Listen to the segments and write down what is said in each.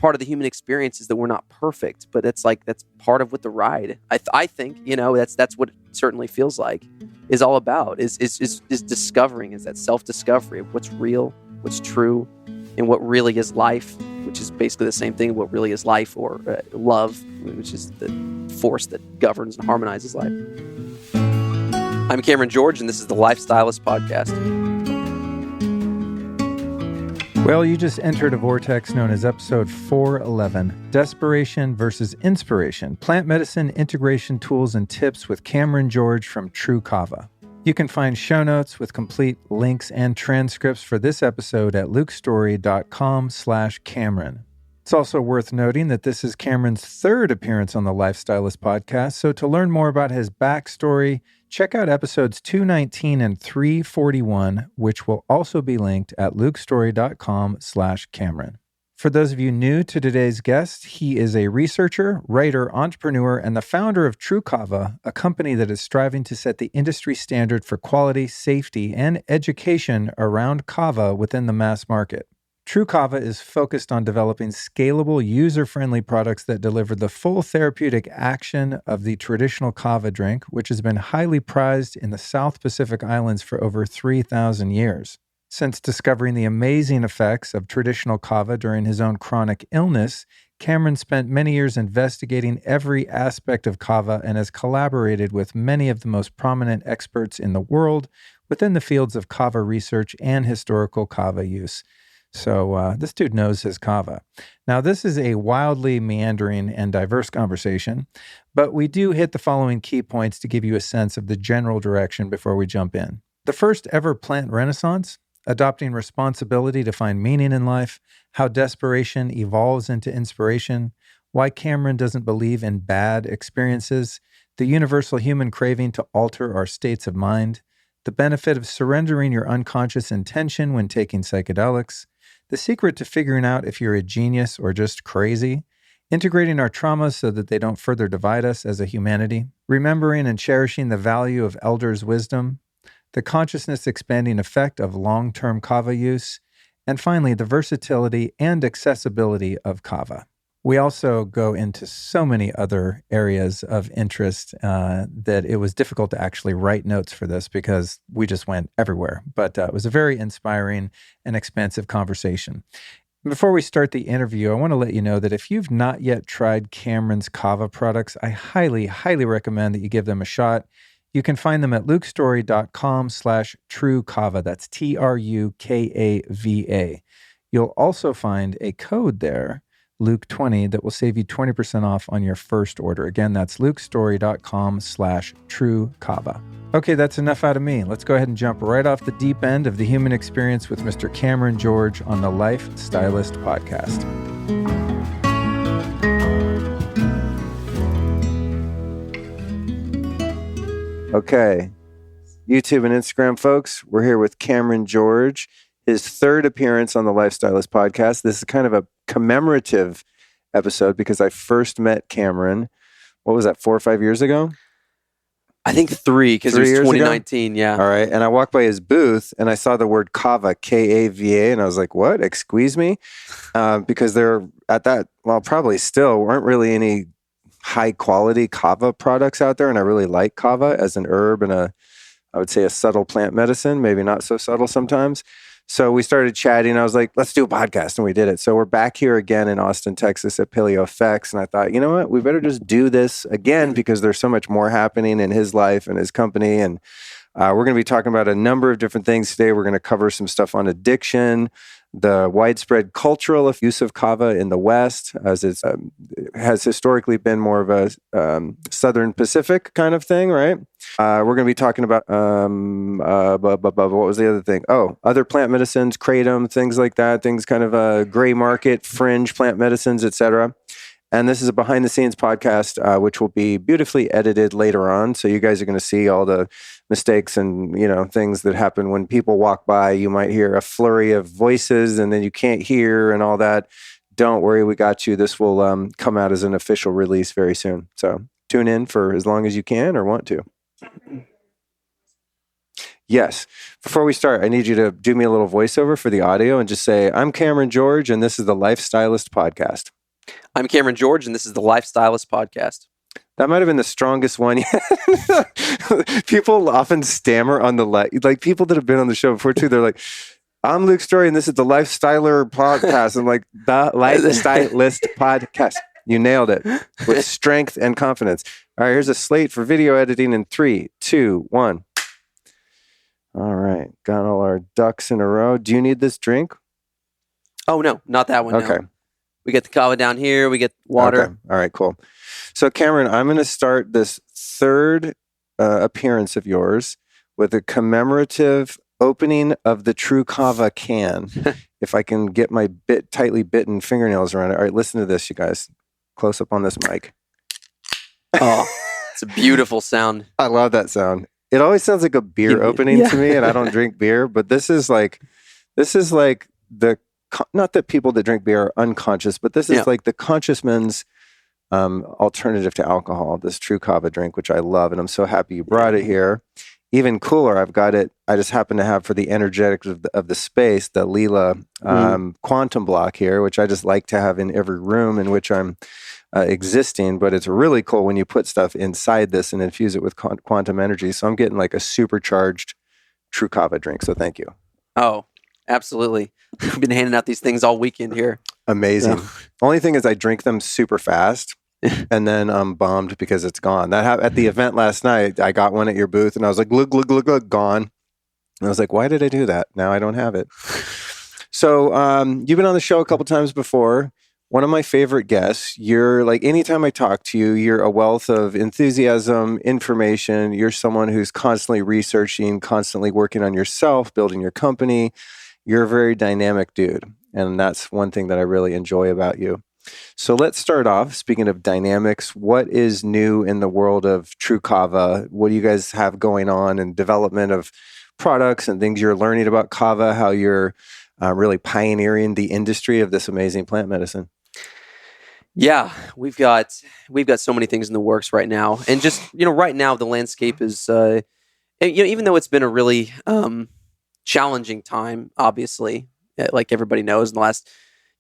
part of the human experience is that we're not perfect, but it's like that's part of what the ride. I think that's what it certainly feels like is all about is discovering, is that self-discovery of what's real, what's true, and what really is life, which is basically the same thing. What really is life, or love, which is the force that governs and harmonizes life. I'm Cameron George, and this is the Life Stylist podcast. Well, you just entered a vortex known as episode 411, Desperation versus Inspiration, Plant Medicine Integration Tools and Tips with Cameron George from Tru Kava. You can find show notes with complete links and transcripts for this episode at lukestory.com/Cameron. It's also worth noting that this is Cameron's third appearance on the Life Stylist podcast, so to learn more about his backstory, check out episodes 219 and 341, which will also be linked at lukestory.com/Cameron. For those of you new to today's guest, he is a researcher, writer, entrepreneur, and the founder of Tru Kava, a company that is striving to set the industry standard for quality, safety, and education around kava within the mass market. Tru Kava is focused on developing scalable, user-friendly products that deliver the full therapeutic action of the traditional kava drink, which has been highly prized in the South Pacific Islands for over 3,000 years. Since discovering the amazing effects of traditional kava during his own chronic illness, Cameron spent many years investigating every aspect of kava and has collaborated with many of the most prominent experts in the world within the fields of kava research and historical kava use. So this dude knows his kava. Now, this is a wildly meandering and diverse conversation, but we do hit the following key points to give you a sense of the general direction before we jump in. The first ever plant renaissance, adopting responsibility to find meaning in life, how desperation evolves into inspiration, why Cameron doesn't believe in bad experiences, the universal human craving to alter our states of mind, the benefit of surrendering your unconscious intention when taking psychedelics, the secret to figuring out if you're a genius or just crazy, integrating our traumas so that they don't further divide us as a humanity, remembering and cherishing the value of elders' wisdom, the consciousness-expanding effect of long-term kava use, and finally, the versatility and accessibility of kava. We also go into so many other areas of interest that it was difficult to actually write notes for this because we just went everywhere. But it was a very inspiring and expansive conversation. Before we start the interview, I want to let you know that if you've not yet tried Cameron's kava products, I highly, highly recommend that you give them a shot. You can find them at lukestory.com/Tru Kava. That's TRUKAVA. You'll also find a code there, Luke20, that will save you 20% off on your first order. Again, that's lukestory.com/Tru Kava. Okay, that's enough out of me. Let's go ahead and jump right off the deep end of the human experience with Mr. Cameron George on the Life Stylist podcast. Okay, YouTube and Instagram folks, we're here with Cameron George, his third appearance on the Life Stylist podcast. This is kind of a commemorative episode because I first met Cameron, what was that, 4 or 5 years ago? I think 3, because it was 2019, yeah. All right, and I walked by his booth and I saw the word kava, Kava, and I was like, what, excuse me? Because there, at that, well, probably still weren't really any high quality kava products out there, and I really like kava as an herb and I would say a subtle plant medicine, maybe not so subtle sometimes. So we started chatting. I was like, let's do a podcast, and we did it. So we're back here again in Austin, Texas at Paleo Effects, and I thought, you know what, we better just do this again because there's so much more happening in his life and his company, and we're going to be talking about a number of different things today. We're going to cover some stuff on addiction, the widespread cultural use of kava in the West, as it has historically been more of a Southern Pacific kind of thing, right? We're going to be talking about, what was the other thing? Oh, other plant medicines, kratom, things like that, things kind of gray market, fringe plant medicines, etc. And this is a behind-the-scenes podcast, which will be beautifully edited later on. So you guys are going to see all the mistakes and, you know, things that happen when people walk by. You might hear a flurry of voices and then you can't hear and all that. Don't worry, we got you. This will come out as an official release very soon. So tune in for as long as you can or want to. Yes. Before we start, I need you to do me a little voiceover for the audio and just say, I'm Cameron George, and this is the Life Stylist podcast. I'm Cameron George, and this is the Life Stylist podcast. That might have been the strongest one yet. People often stammer on the like people that have been on the show before too. They're like, I'm Luke Story, and this is the Life Styler podcast. I'm like, the Life Stylist podcast. You nailed it with strength and confidence. All right, here's a slate for video editing in 3, 2, 1. All right, got all our ducks in a row. Do you need this drink? Oh, no, not that one. Okay. No. We get the kava down here. We get water. Okay. All right, cool. So, Cameron, I'm going to start this third appearance of yours with a commemorative opening of the Tru Kava can. If I can get my tightly bitten fingernails around it. All right, listen to this, you guys. Close up on this mic. Oh, it's a beautiful sound. I love that sound. It always sounds like a beer opening to me, and I don't drink beer, but this is like the, not that people that drink beer are unconscious, but this is like the conscious men's alternative to alcohol, this Tru Kava drink, which I love, and I'm so happy you brought it here. Even cooler, I've got it. I just happen to have for the energetics of the space, the Lila quantum block here, which I just like to have in every room in which I'm existing. But it's really cool when you put stuff inside this and infuse it with quantum energy. So I'm getting like a supercharged Tru Kava drink. So thank you. Oh, absolutely. I've been handing out these things all weekend here. Amazing. So. Only thing is I drink them super fast. And then I'm bummed because it's gone. That at the event last night, I got one at your booth and I was like, look, gone. And I was like, why did I do that? Now I don't have it. So you've been on the show a couple times before. One of my favorite guests. You're like, anytime I talk to you, you're a wealth of enthusiasm, information. You're someone who's constantly researching, constantly working on yourself, building your company. You're a very dynamic dude. And that's one thing that I really enjoy about you. So let's start off. Speaking of dynamics, what is new in the world of Tru Kava? What do you guys have going on in development of products and things you're learning about kava, how you're really pioneering the industry of this amazing plant medicine? Yeah, we've got so many things in the works right now. And just, right now the landscape is, even though it's been a really challenging time, obviously, like everybody knows in the last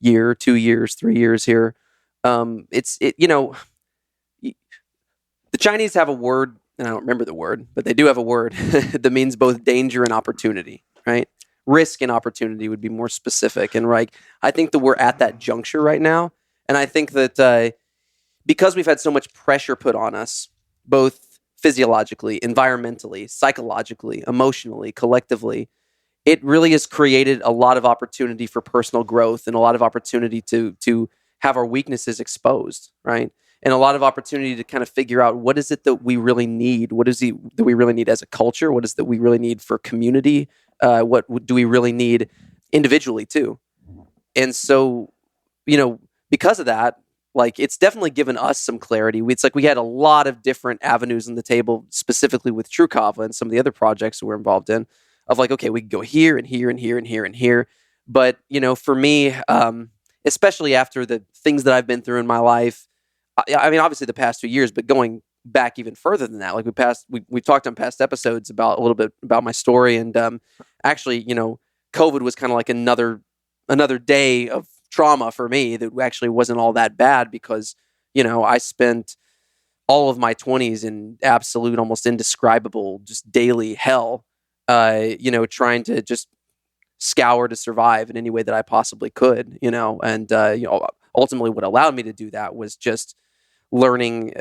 year, 2 years, 3 years here. The Chinese have a word, and I don't remember the word, but they do have a word that means both danger and opportunity, right? Risk and opportunity would be more specific. And I think that we're at that juncture right now. And I think that because we've had so much pressure put on us, both physiologically, environmentally, psychologically, emotionally, collectively, it really has created a lot of opportunity for personal growth and a lot of opportunity to have our weaknesses exposed, right? And a lot of opportunity to kind of figure out what is it that we really need? What is it that we really need as a culture? What is it that we really need for community? What do we really need individually too? And so, because of that, it's definitely given us some clarity. It's like we had a lot of different avenues on the table, specifically with Tru Kava and some of the other projects that we're involved in. Of okay, we can go here and here and here and here and here. But, for me, especially after the things that I've been through in my life, I mean, obviously the past 2 years, but going back even further than that, we've talked on past episodes about a little bit about my story. And actually, COVID was kind of like another day of trauma for me that actually wasn't all that bad because, I spent all of my 20s in absolute, almost indescribable, just daily hell. Trying to just scour to survive in any way that I possibly could, and ultimately what allowed me to do that was just learning,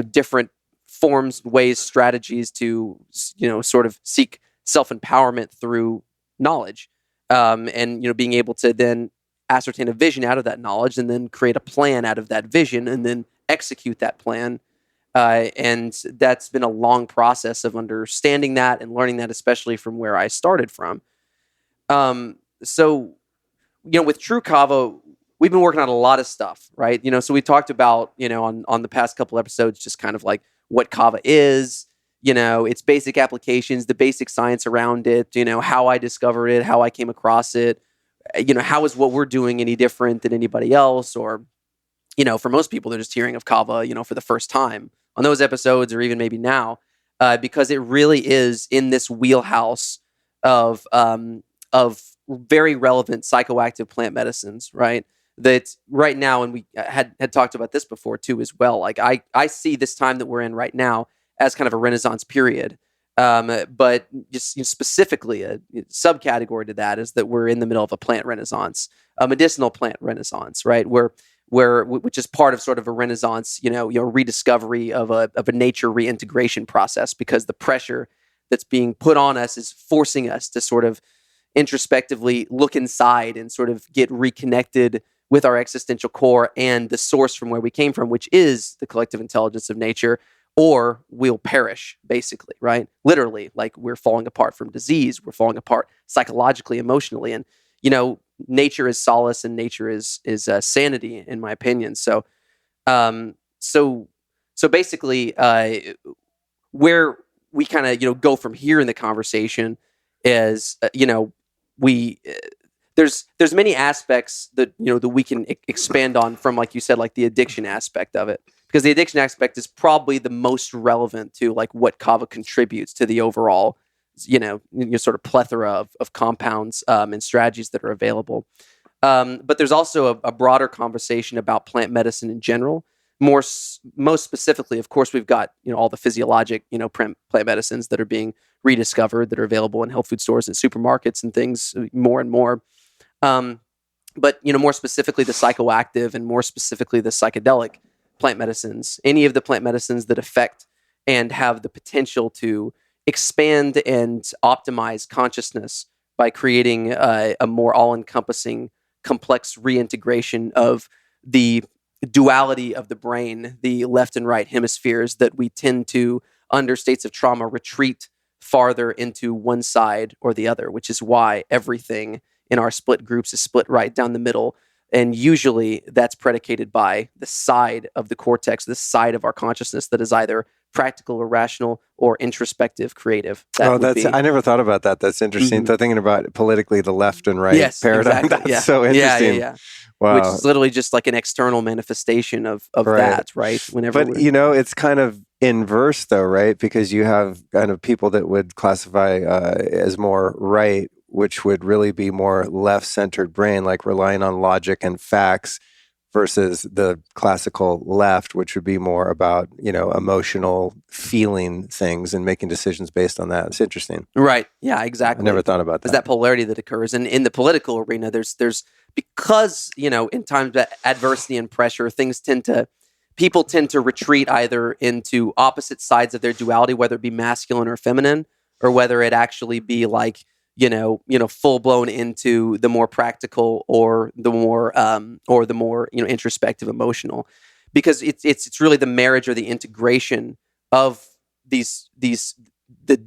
different forms, ways, strategies to, sort of seek self-empowerment through knowledge, and, being able to then ascertain a vision out of that knowledge and then create a plan out of that vision and then execute that plan. And that's been a long process of understanding that and learning that, especially from where I started from. So, with Tru Kava, we've been working on a lot of stuff, right? So we talked about, on the past couple episodes, just kind of like what kava is, its basic applications, the basic science around it, how I discovered it, how I came across it, how is what we're doing any different than anybody else? Or, for most people, they're just hearing of kava, for the first time on those episodes, or even maybe now. because it really is in this wheelhouse of very relevant psychoactive plant medicines, right? That right now, and we had talked about this before too as well. Like I see this time that we're in right now as kind of a Renaissance period. But just specifically a subcategory to that is that we're in the middle of a plant renaissance, a medicinal plant renaissance, right? Which is part of sort of a renaissance, rediscovery of a nature reintegration process, because the pressure that's being put on us is forcing us to sort of introspectively look inside and sort of get reconnected with our existential core and the source from where we came from, which is the collective intelligence of nature, or we'll perish, basically, right? Literally, like we're falling apart from disease, we're falling apart psychologically, emotionally, and nature is solace and nature is sanity, in my opinion. So, um, so, so basically, where we kind of go from here in the conversation is we there's many aspects that that we can expand on from, like you said, like the addiction aspect of it, because the addiction aspect is probably the most relevant to like what kava contributes to the overall sort of plethora of compounds and strategies that are available. But there's also a broader conversation about plant medicine in general. Most specifically, of course, we've got all the physiologic plant medicines that are being rediscovered, that are available in health food stores and supermarkets and things more and more. But more specifically, the psychoactive and more specifically the psychedelic plant medicines, any of the plant medicines that affect and have the potential to expand and optimize consciousness by creating a more all-encompassing, complex reintegration of the duality of the brain, the left and right hemispheres, that we tend to, under states of trauma, retreat farther into one side or the other, which is why everything in our split groups is split right down the middle. And usually that's predicated by the side of the cortex, the side of our consciousness that is either practical or rational or introspective, creative. I never thought about that. That's interesting. Mm-hmm. So thinking about politically the left and right paradigm. Exactly. That's so interesting. Yeah. Wow. Which is literally just like an external manifestation of Right. that, right? But it's kind of inverse though, right? Because you have kind of people that would classify as more right, which would really be more left-centered brain, like relying on logic and facts, versus the classical left, which would be more about, emotional feeling things and making decisions based on that. It's interesting. Right. Yeah, exactly. I never thought about that. There's that polarity that occurs. And in the political arena, there's because, in times of adversity and pressure, people tend to retreat either into opposite sides of their duality, whether it be masculine or feminine, or whether it actually be like, full blown into the more practical or the more introspective, emotional, because it's really the marriage or the integration of the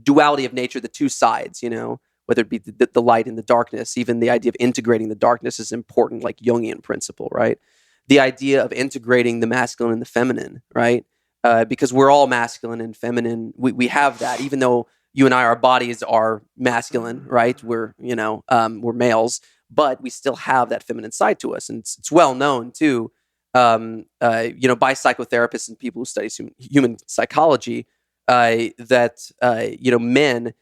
duality of nature, the two sides, whether it be the light and the darkness. Even the idea of integrating the darkness is important, like Jungian principle, right? The idea of integrating the masculine and the feminine, right? Because we're all masculine and feminine. We have that, even though you and I, our bodies are masculine, right? We're males, but we still have that feminine side to us. And it's well known too, by psychotherapists and people who study human psychology, that men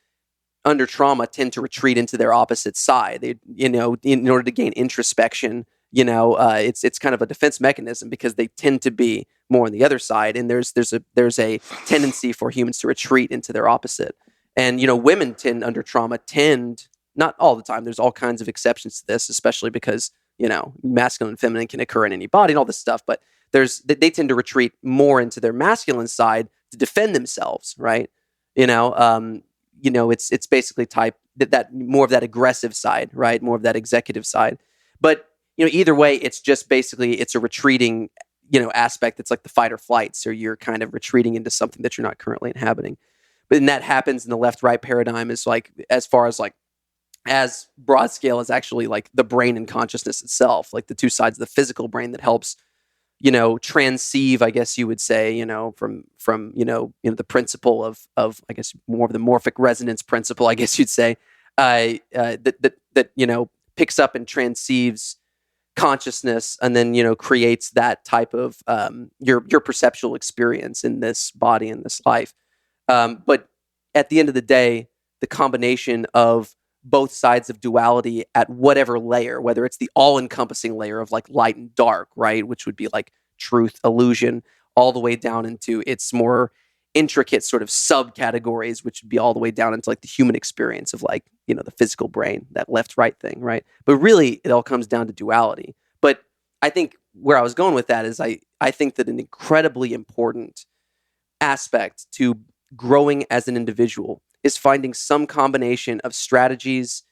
under trauma tend to retreat into their opposite side. They, in order to gain introspection, it's kind of a defense mechanism, because they tend to be more on the other side. And there's a tendency for humans to retreat into their opposite. And, women under trauma tend, not all the time, there's all kinds of exceptions to this, especially because, masculine and feminine can occur in any body and all this stuff, but they tend to retreat more into their masculine side to defend themselves, right? It's basically that more of that aggressive side, right? More of that executive side. But, either way, it's just basically, it's a retreating, aspect. It's like the fight or flight. So you're kind of retreating into something that you're not currently inhabiting. But then that happens in the left-right paradigm, is like, as far as like, as broad scale as actually like the brain and consciousness itself, like the two sides of the physical brain that helps, transceive, I guess you would say, from the principle of I guess more of the morphic resonance principle, I guess you'd say, that picks up and transceives consciousness, and then creates that type of your perceptual experience in this body, in this life. But at the end of the day, the combination of both sides of duality at whatever layer, whether it's the all-encompassing layer of like light and dark, right, which would be like truth, illusion, all the way down into its more intricate sort of subcategories, which would be all the way down into like the human experience of like, the physical brain, that left-right thing, right? But really, it all comes down to duality. But I think where I was going with that is I think that an incredibly important aspect to growing as an individual is finding some combination of strategies,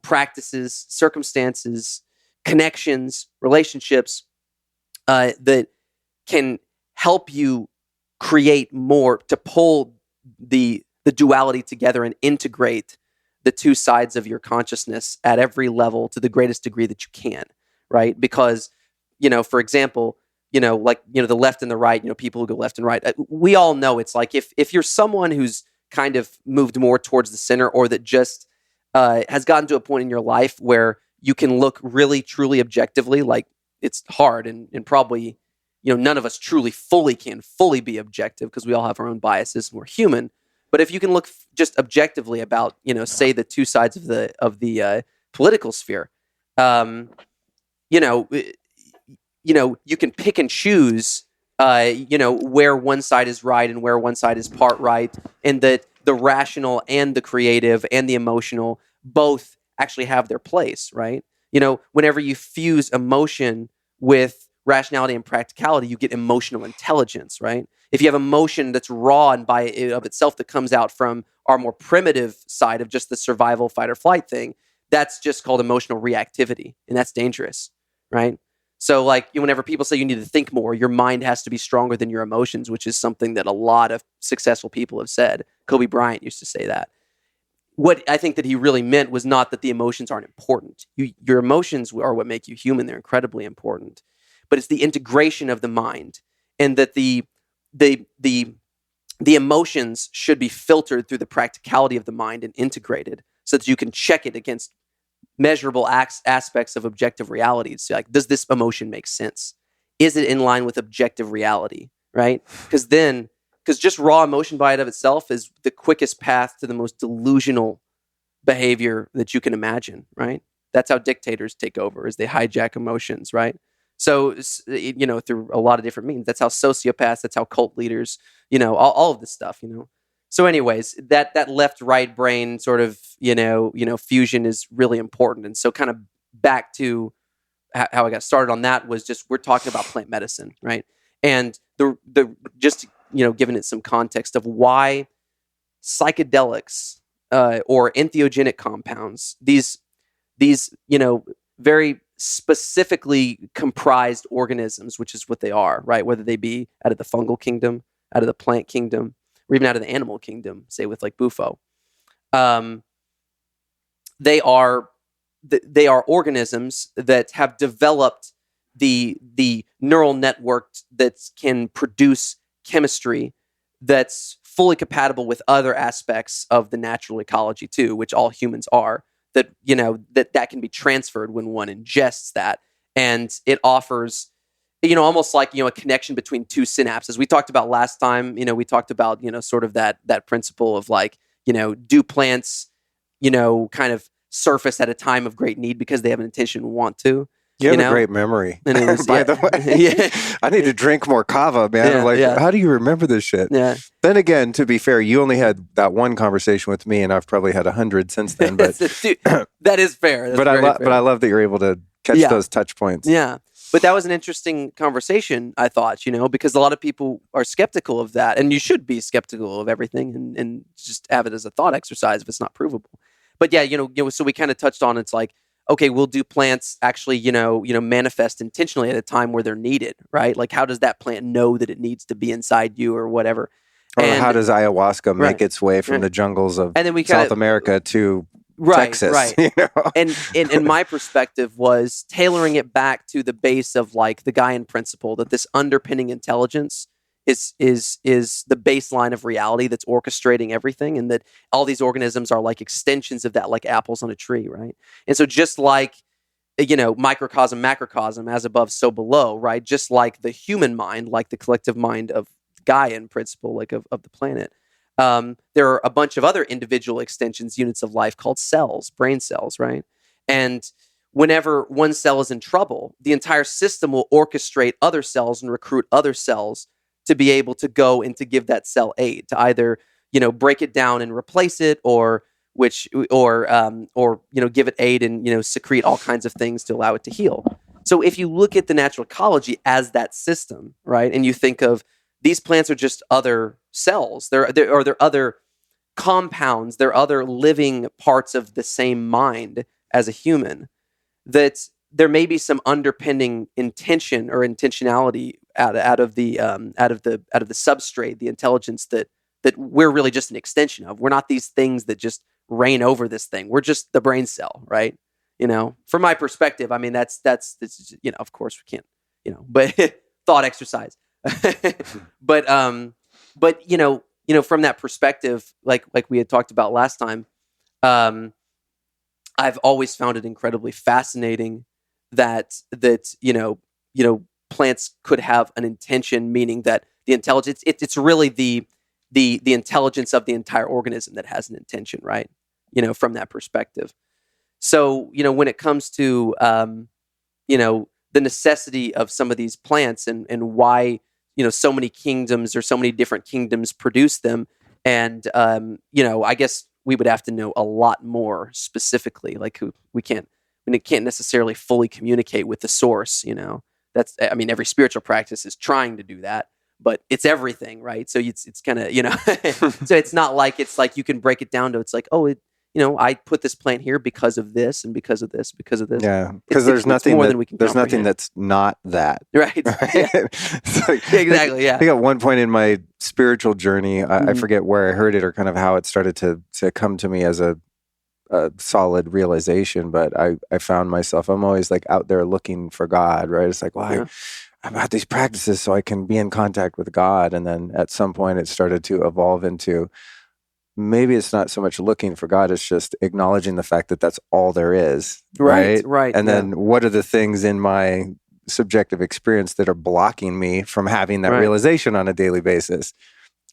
practices, circumstances, connections, relationships that can help you create more, to pull the duality together and integrate the two sides of your consciousness at every level to the greatest degree that you can, right? Because, for example, the left and the right, people who go left and right, we all know it's like if you're someone who's kind of moved more towards the center, or that just has gotten to a point in your life where you can look really, truly objectively, like it's hard and probably, none of us can fully be objective because we all have our own biases and we're human. But if you can look just objectively about, say the two sides of the political sphere, you can pick and choose, where one side is right and where one side is part right, and that the rational and the creative and the emotional both actually have their place, right? Whenever you fuse emotion with rationality and practicality, you get emotional intelligence, right? If you have emotion that's raw and by of itself that comes out from our more primitive side of just the survival, fight or flight thing, that's just called emotional reactivity, and that's dangerous, right? So like whenever people say you need to think more, your mind has to be stronger than your emotions, which is something that a lot of successful people have said. Kobe Bryant used to say that. What I think that he really meant was not that the emotions aren't important. Your emotions are what make you human. They're incredibly important. But it's the integration of the mind, and that the emotions should be filtered through the practicality of the mind and integrated so that you can check it against measurable aspects of objective reality. So like, does this emotion make sense? Is it in line with objective reality, right? Because just raw emotion by it of itself is the quickest path to the most delusional behavior that you can imagine, right? That's how dictators take over, is they hijack emotions, right? So, through a lot of different means. That's how sociopaths, that's how cult leaders, all of this stuff, So anyways, that left-right brain sort of, fusion is really important. And so kind of back to how I got started on that was just, we're talking about plant medicine, right? And the just, giving it some context of why psychedelics or entheogenic compounds, these very specifically comprised organisms, which is what they are, right? Whether they be out of the fungal kingdom, out of the plant kingdom, or even out of the animal kingdom, say with like bufo. They are organisms that have developed the neural network that can produce chemistry that's fully compatible with other aspects of the natural ecology too, which all humans are. That that can be transferred when one ingests that, and it offers, almost like a connection between two synapses. We talked about last time. We talked about sort of that principle of like do plants kind of surface at a time of great need because they have an intention to want to. You have a great memory, and it was, by the way. Yeah. I need to drink more kava, man. How do you remember this shit? Yeah. Then again, to be fair, you only had that one conversation with me, and I've probably had 100 since then. But Dude, that is fair. But I love that you're able to catch those touch points. Yeah. But that was an interesting conversation, I thought, because a lot of people are skeptical of that, and you should be skeptical of everything and just have it as a thought exercise if it's not provable. But yeah, so we kind of touched on, it's like, okay, well, do plants actually, manifest intentionally at a time where they're needed, right? Like, how does that plant know that it needs to be inside you or whatever? Or how does ayahuasca make its way from the jungles of South America to Texas? Right. And my perspective was tailoring it back to the base of like the Gaian principle, that this underpinning intelligence is the baseline of reality that's orchestrating everything, and that all these organisms are like extensions of that, like apples on a tree, right? And so just like microcosm, macrocosm, as above, so below, right? Just like the human mind, like the collective mind of Gaian principle, like of the planet, There are a bunch of other individual extensions, units of life called cells, brain cells, right? And whenever one cell is in trouble, the entire system will orchestrate other cells and recruit other cells to be able to go and to give that cell aid, to either, break it down and replace it, or give it aid and, secrete all kinds of things to allow it to heal. So if you look at the natural ecology as that system, right, and you think of these plants are just other cells, they're other compounds, they're other living parts of the same mind as a human, that there may be some underpinning intention or intentionality out of the substrate, the intelligence that we're really just an extension of. We're not these things that just reign over this thing. We're just the brain cell, right? From my perspective, I mean, that's of course we can't, but thought exercise. but from that perspective, like we had talked about last time, I've always found it incredibly fascinating that plants could have an intention, meaning that the intelligence, it's really the intelligence of the entire organism that has an intention, right? From that perspective. So, when it comes to, the necessity of some of these plants and why, so many kingdoms or so many different kingdoms produce them. And, I guess we would have to know a lot more specifically, like we can't necessarily fully communicate with the source, every spiritual practice is trying to do that, but it's everything, right? So it's kind of, so it's not like, you can break it down to, it's like, oh, I put this plant here because of this and because of this, because of this. Yeah, because there's nothing more than we can there's nothing comprehend. that's not that. Right. Yeah. Exactly. Yeah. I think at one point in my spiritual journey, I forget where I heard it or kind of how it started to come to me as a solid realization, but I found myself, I'm always like out there looking for God, right? It's like, well, I've got these practices so I can be in contact with God. And then at some point it started to evolve into, maybe it's not so much looking for God, it's just acknowledging the fact that that's all there is. Right. And then what are the things in my subjective experience that are blocking me from having that realization on a daily basis?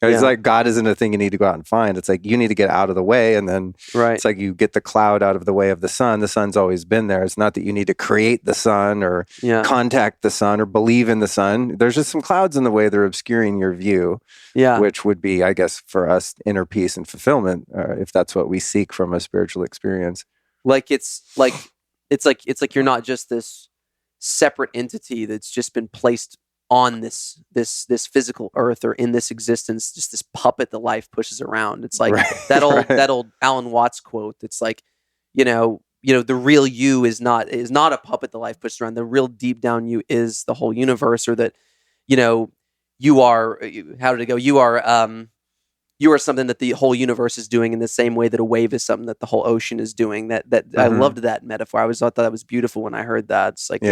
It's like God isn't a thing you need to go out and find. It's like you need to get out of the way, and then it's like you get the cloud out of the way of the sun. The sun's always been there. It's not that you need to create the sun or contact the sun or believe in the sun. There's just some clouds in the way. They're obscuring your view, which would be, I guess, for us, inner peace and fulfillment, if that's what we seek from a spiritual experience. It's like you're not just this separate entity that's just been placed on this physical earth or in this existence, just this puppet that life pushes around. It's like that old Alan Watts quote. It's like, the real you is not a puppet that life pushes around. The real deep down you is the whole universe, or that, you are, how did it go? You are something that the whole universe is doing in the same way that a wave is something that the whole ocean is doing. That I loved that metaphor. I always thought that was beautiful when I heard that. It's like,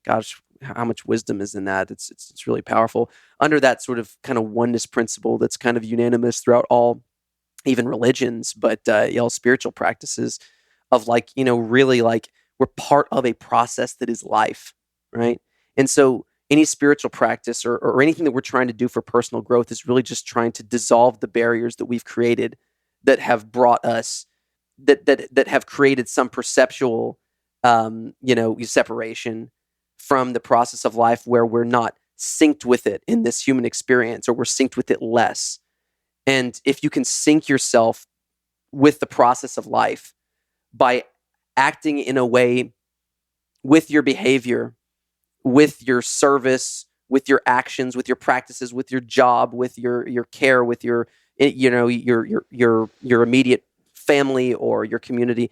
gosh, how much wisdom is in that. It's really powerful under that sort of kind of oneness principle that's kind of unanimous throughout all, even religions, but all spiritual practices of like, really like we're part of a process that is life, right? And so any spiritual practice or anything that we're trying to do for personal growth is really just trying to dissolve the barriers that we've created that have brought us, that have created some perceptual, separation from the process of life, where we're not synced with it in this human experience, or we're synced with it less. And if you can sync yourself with the process of life by acting in a way with your behavior, with your service, with your actions, with your practices, with your job, with your care, with your immediate family or your community,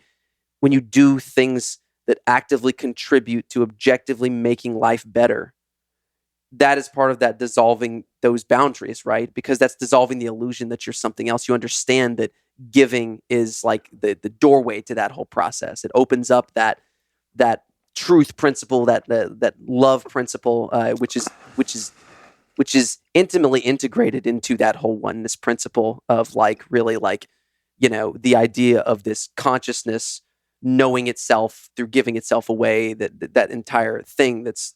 when you do things that actively contribute to objectively making life better, that is part of that dissolving those boundaries, right? Because that's dissolving the illusion that you're something else. You understand that giving is like the doorway to that whole process. It opens up that truth principle, that love principle, which is intimately integrated into that whole oneness principle of like really like, the idea of this consciousness knowing itself through giving itself away, that entire thing that's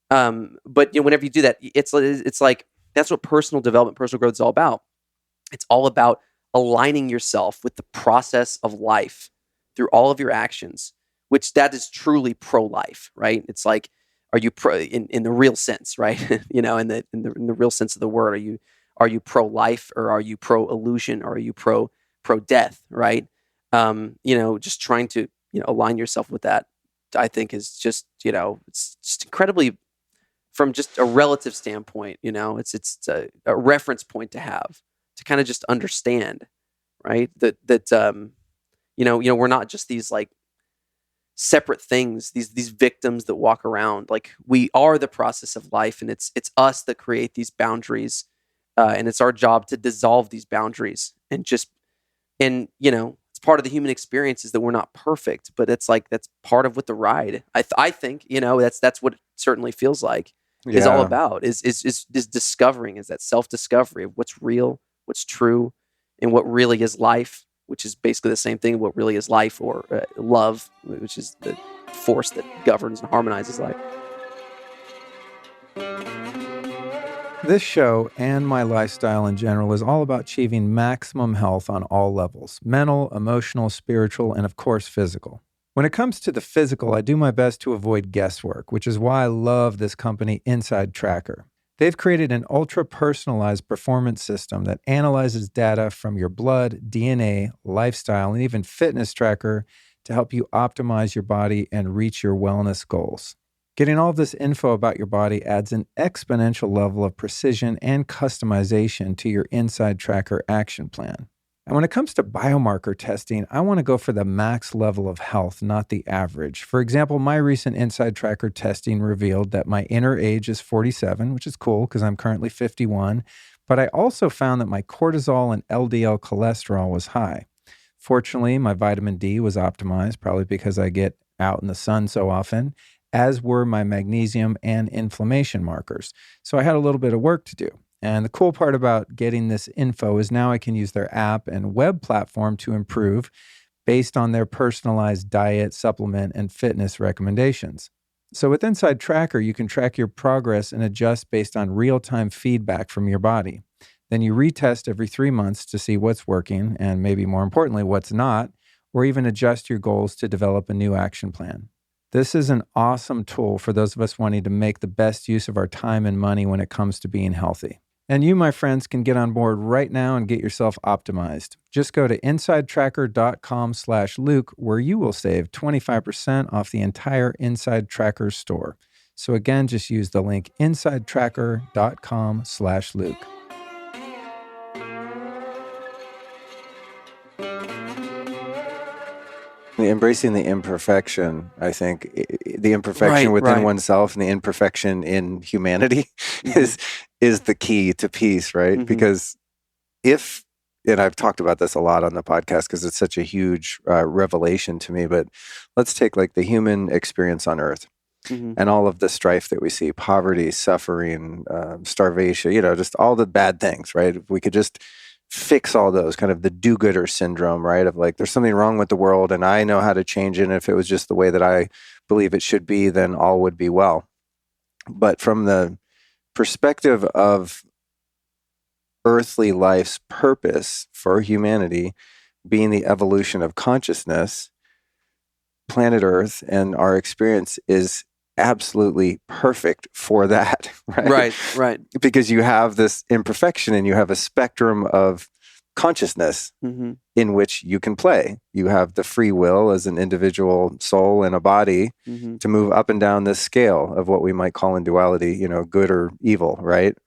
but whenever you do that, it's like that's what personal development, personal growth is all about. It's all about aligning yourself with the process of life through all of your actions, which that is truly pro-life, right? It's like, are you pro in the real sense, right? In the real sense of the word, are you pro-life, or are you pro-illusion, or are you pro-death, right? Just trying to align yourself with that, I think is just it's just incredibly, from just a relative standpoint, it's a reference point to have to kind of just understand, right? That we're not just these like separate things, these victims that walk around. Like, we are the process of life, and it's us that create these boundaries, and it's our job to dissolve these boundaries. It's part of the human experience is that we're not perfect, but it's like that's part of what the ride. I think that's what it certainly feels like is all about is discovering, is that self-discovery of what's real, what's true, and what really is life, which is basically the same thing. What really is life, or love, which is the force that governs and harmonizes life. This show and my lifestyle in general is all about achieving maximum health on all levels: mental, emotional, spiritual, and of course, physical. When it comes to the physical, I do my best to avoid guesswork, which is why I love this company, Inside Tracker. They've created an ultra-personalized performance system that analyzes data from your blood, DNA, lifestyle, and even fitness tracker to help you optimize your body and reach your wellness goals. Getting all of this info about your body adds an exponential level of precision and customization to your Inside Tracker action plan. And when it comes to biomarker testing, I want to go for the max level of health, not the average. For example, my recent Inside Tracker testing revealed that my inner age is 47, which is cool because I'm currently 51. But I also found that my cortisol and LDL cholesterol was high. Fortunately, my vitamin D was optimized, probably because I get out in the sun so often, as were my magnesium and inflammation markers. So I had a little bit of work to do. And the cool part about getting this info is now I can use their app and web platform to improve based on their personalized diet, supplement, and fitness recommendations. So with Inside Tracker, you can track your progress and adjust based on real-time feedback from your body. Then you retest every 3 months to see what's working and maybe more importantly, what's not, or even adjust your goals to develop a new action plan. This is an awesome tool for those of us wanting to make the best use of our time and money when it comes to being healthy. And you, my friends, can get on board right now and get yourself optimized. Just go to insidetracker.com/Luke, where you will save 25% off the entire Inside Tracker store. So again, just use the link insidetracker.com/Luke. Embracing the imperfection, I think, the imperfection within oneself and the imperfection in humanity is the key to peace, right? Mm-hmm. Because and I've talked about this a lot on the podcast because it's such a huge revelation to me, but let's take like the human experience on Earth and all of the strife that we see, poverty, suffering, starvation, just all the bad things, right? If we could just fix all those, kind of the do-gooder syndrome, right? Of like, there's something wrong with the world and I know how to change it. And if it was just the way that I believe it should be, then all would be well. But from the perspective of earthly life's purpose for humanity being the evolution of consciousness, planet Earth and our experience is absolutely perfect for that, right? Right. Because you have this imperfection and you have a spectrum of consciousness in which you can play. You have the free will as an individual soul and a body to move up and down this scale of what we might call in duality, good or evil, right?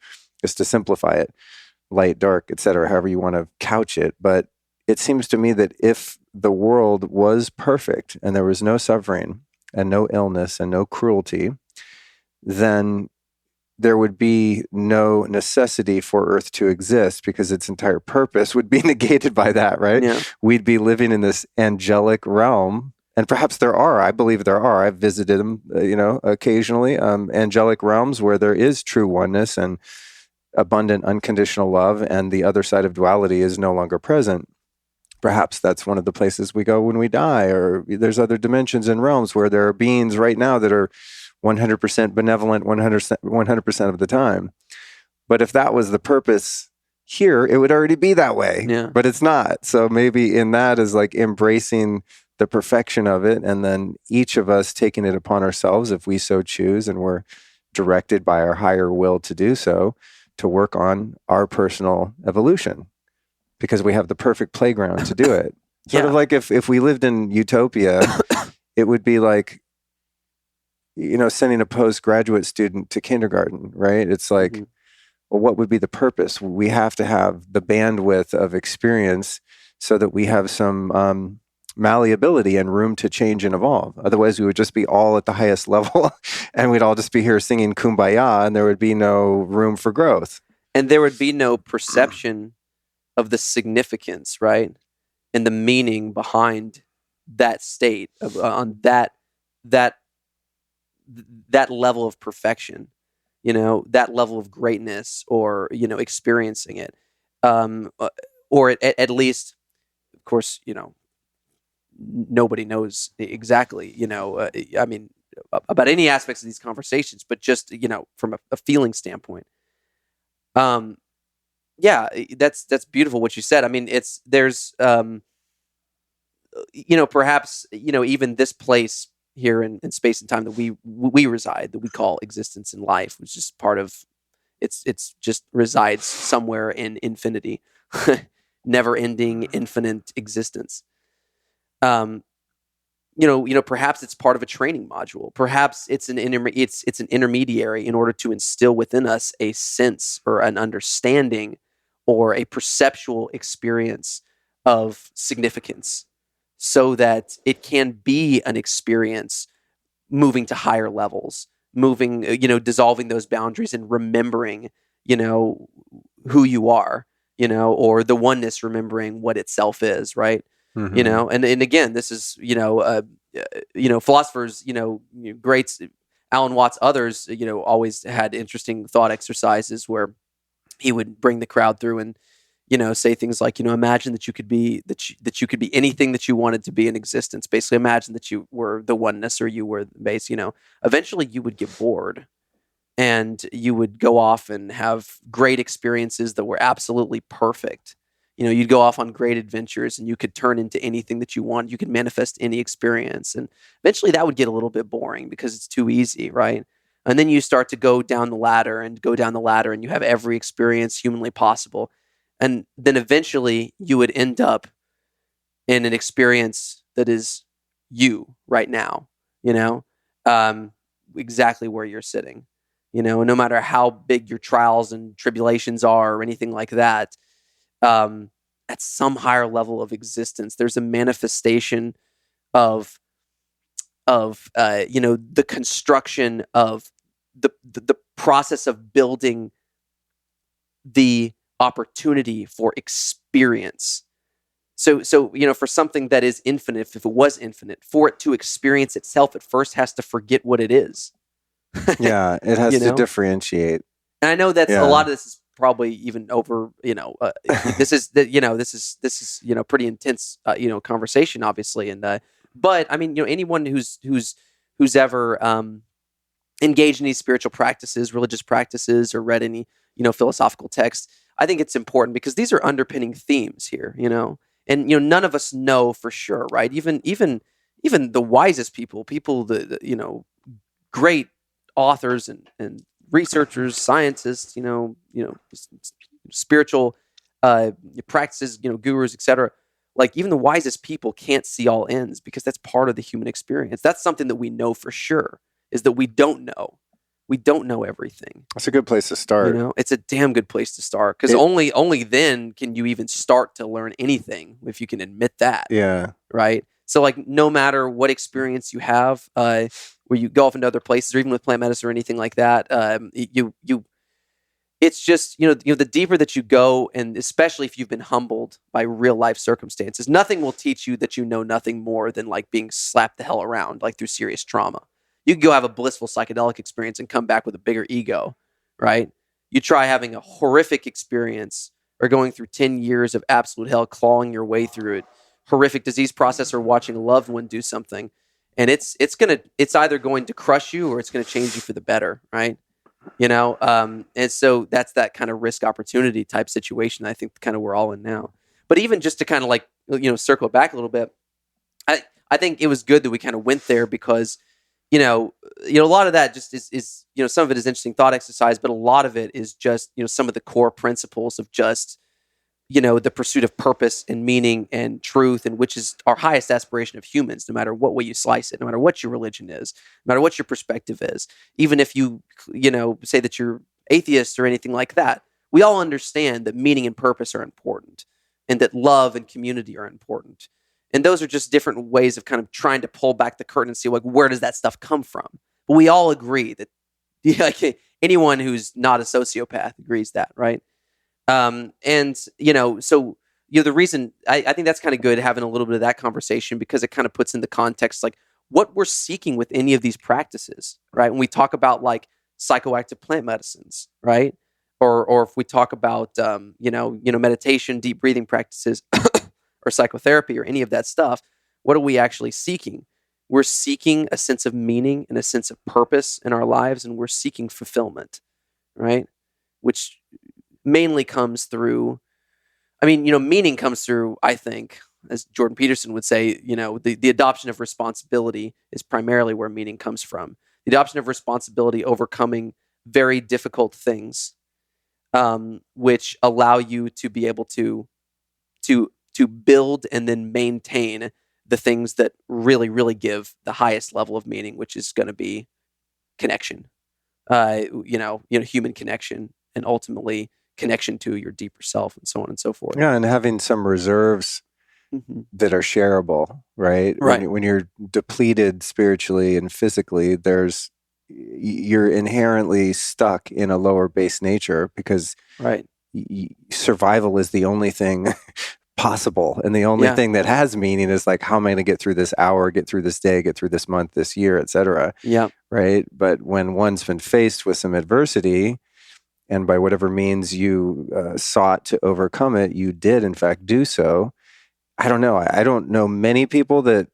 Just to simplify it, light, dark, etc., however you want to couch it. But it seems to me that if the world was perfect and there was no suffering and no illness and no cruelty, then there would be no necessity for Earth to exist because its entire purpose would be negated by that, right? Yeah. We'd be living in this angelic realm. And perhaps there are, I believe there are, I've visited them, occasionally, angelic realms where there is true oneness and abundant unconditional love, and the other side of duality is no longer present. Perhaps that's one of the places we go when we die, or there's other dimensions and realms where there are beings right now that are 100% benevolent 100% of the time. But if that was the purpose here, it would already be that way, Yeah. but it's not. So maybe in that is like embracing the perfection of it, and then each of us taking it upon ourselves, if we so choose, and we're directed by our higher will to do so, to work on our personal evolution, because we have the perfect playground to do it. Sort of like if we lived in utopia, it would be like, sending a postgraduate student to kindergarten, right? It's like, well, what would be the purpose? We have to have the bandwidth of experience so that we have some malleability and room to change and evolve. Otherwise, we would just be all at the highest level and we'd all just be here singing Kumbaya, and there would be no room for growth. And there would be no perception of the significance, right? And the meaning behind that state on that level of perfection, that level of greatness, or, experiencing it. Or at least, of course, nobody knows exactly, I mean, about any aspects of these conversations, but just, from a feeling standpoint. Yeah, that's beautiful what you said. I mean, there's, perhaps, even this place here in space and time that we reside, that we call existence and life, was just part of, it's just resides somewhere in infinity, never ending, infinite existence. Perhaps it's part of a training module. Perhaps it's an intermediary in order to instill within us a sense or an understanding or a perceptual experience of significance, so that it can be an experience moving to higher levels, moving, dissolving those boundaries and remembering, who you are, or the oneness remembering what itself is, right? Mm-hmm. And again, this is, philosophers, greats, Alan Watts, others, always had interesting thought exercises where he would bring the crowd through and, say things like, imagine that you could be that you could be anything that you wanted to be in existence. Basically, imagine that you were the oneness, or you were the base. Eventually you would get bored, and you would go off and have great experiences that were absolutely perfect. You'd go off on great adventures, and you could turn into anything that you want. You could manifest any experience, and eventually that would get a little bit boring because it's too easy, right? And then you start to go down the ladder, and you have every experience humanly possible. And then eventually you would end up in an experience that is you right now, exactly where you're sitting, no matter how big your trials and tribulations are or anything like that. At some higher level of existence, there's a manifestation of the construction of the process of building the opportunity for experience. So for something that is infinite, if it was infinite, for it to experience itself, it first has to forget what it is. Yeah, it has to differentiate. And I know that's a lot of this is probably even over. This is pretty intense. Conversation, obviously, and but I mean, anyone who's ever engaged in these spiritual practices, religious practices, or read any philosophical texts, I think it's important because these are underpinning themes here. And none of us know for sure, right? Even the wisest people, the great authors and researchers, scientists, spiritual practices, gurus, etc. Like even the wisest people can't see all ends because that's part of the human experience. That's something that we know for sure, is that we don't know. We don't know everything. That's a good place to start. It's a damn good place to start, because only then can you even start to learn anything, if you can admit that. Yeah. Right. So like, no matter what experience you have, where you go off into other places, or even with plant medicine or anything like that, it's just, the deeper that you go, and especially if you've been humbled by real life circumstances, nothing will teach you that you know nothing more than like being slapped the hell around, like through serious trauma. You can go have a blissful psychedelic experience and come back with a bigger ego, right? You try having a horrific experience, or going through 10 years of absolute hell, clawing your way through it, horrific disease process, or watching a loved one do something. And it's either going to crush you, or it's going to change you for the better, right? And so that's that kind of risk opportunity type situation I think kind of we're all in now. But even just to kind of like, circle it back a little bit, I think it was good that we kind of went there because, a lot of that just is some of it is interesting thought exercise, but a lot of it is just, some of the core principles of just, the pursuit of purpose and meaning and truth, and which is our highest aspiration of humans, no matter what way you slice it, no matter what your religion is, no matter what your perspective is, even if you, say that you're atheist or anything like that, we all understand that meaning and purpose are important and that love and community are important. And those are just different ways of kind of trying to pull back the curtain and see, like, where does that stuff come from? But we all agree that like, anyone who's not a sociopath agrees that, right? So the reason I think that's kind of good having a little bit of that conversation, because it kind of puts into context like what we're seeking with any of these practices, right? When we talk about like psychoactive plant medicines, right? Or if we talk about meditation, deep breathing practices, or psychotherapy, or any of that stuff, what are we actually seeking? We're seeking a sense of meaning and a sense of purpose in our lives, and we're seeking fulfillment, right? Which mainly comes through, meaning comes through, I think, as Jordan Peterson would say, the adoption of responsibility is primarily where meaning comes from. The adoption of responsibility, overcoming very difficult things, which allow you to be able to build and then maintain the things that really, really give the highest level of meaning, which is going to be connection, human connection, and ultimately connection to your deeper self, and so on and so forth. Yeah, and having some reserves that are shareable, right? Right. When you're depleted spiritually and physically, you're inherently stuck in a lower base nature because right. Survival is the only thing possible, and the only thing that has meaning is like, how am I going to get through this hour, get through this day, get through this month, this year, etc. Yeah. Right. But when one's been faced with some adversity, and by whatever means you sought to overcome it, you did in fact do so. I don't know. I don't know many people that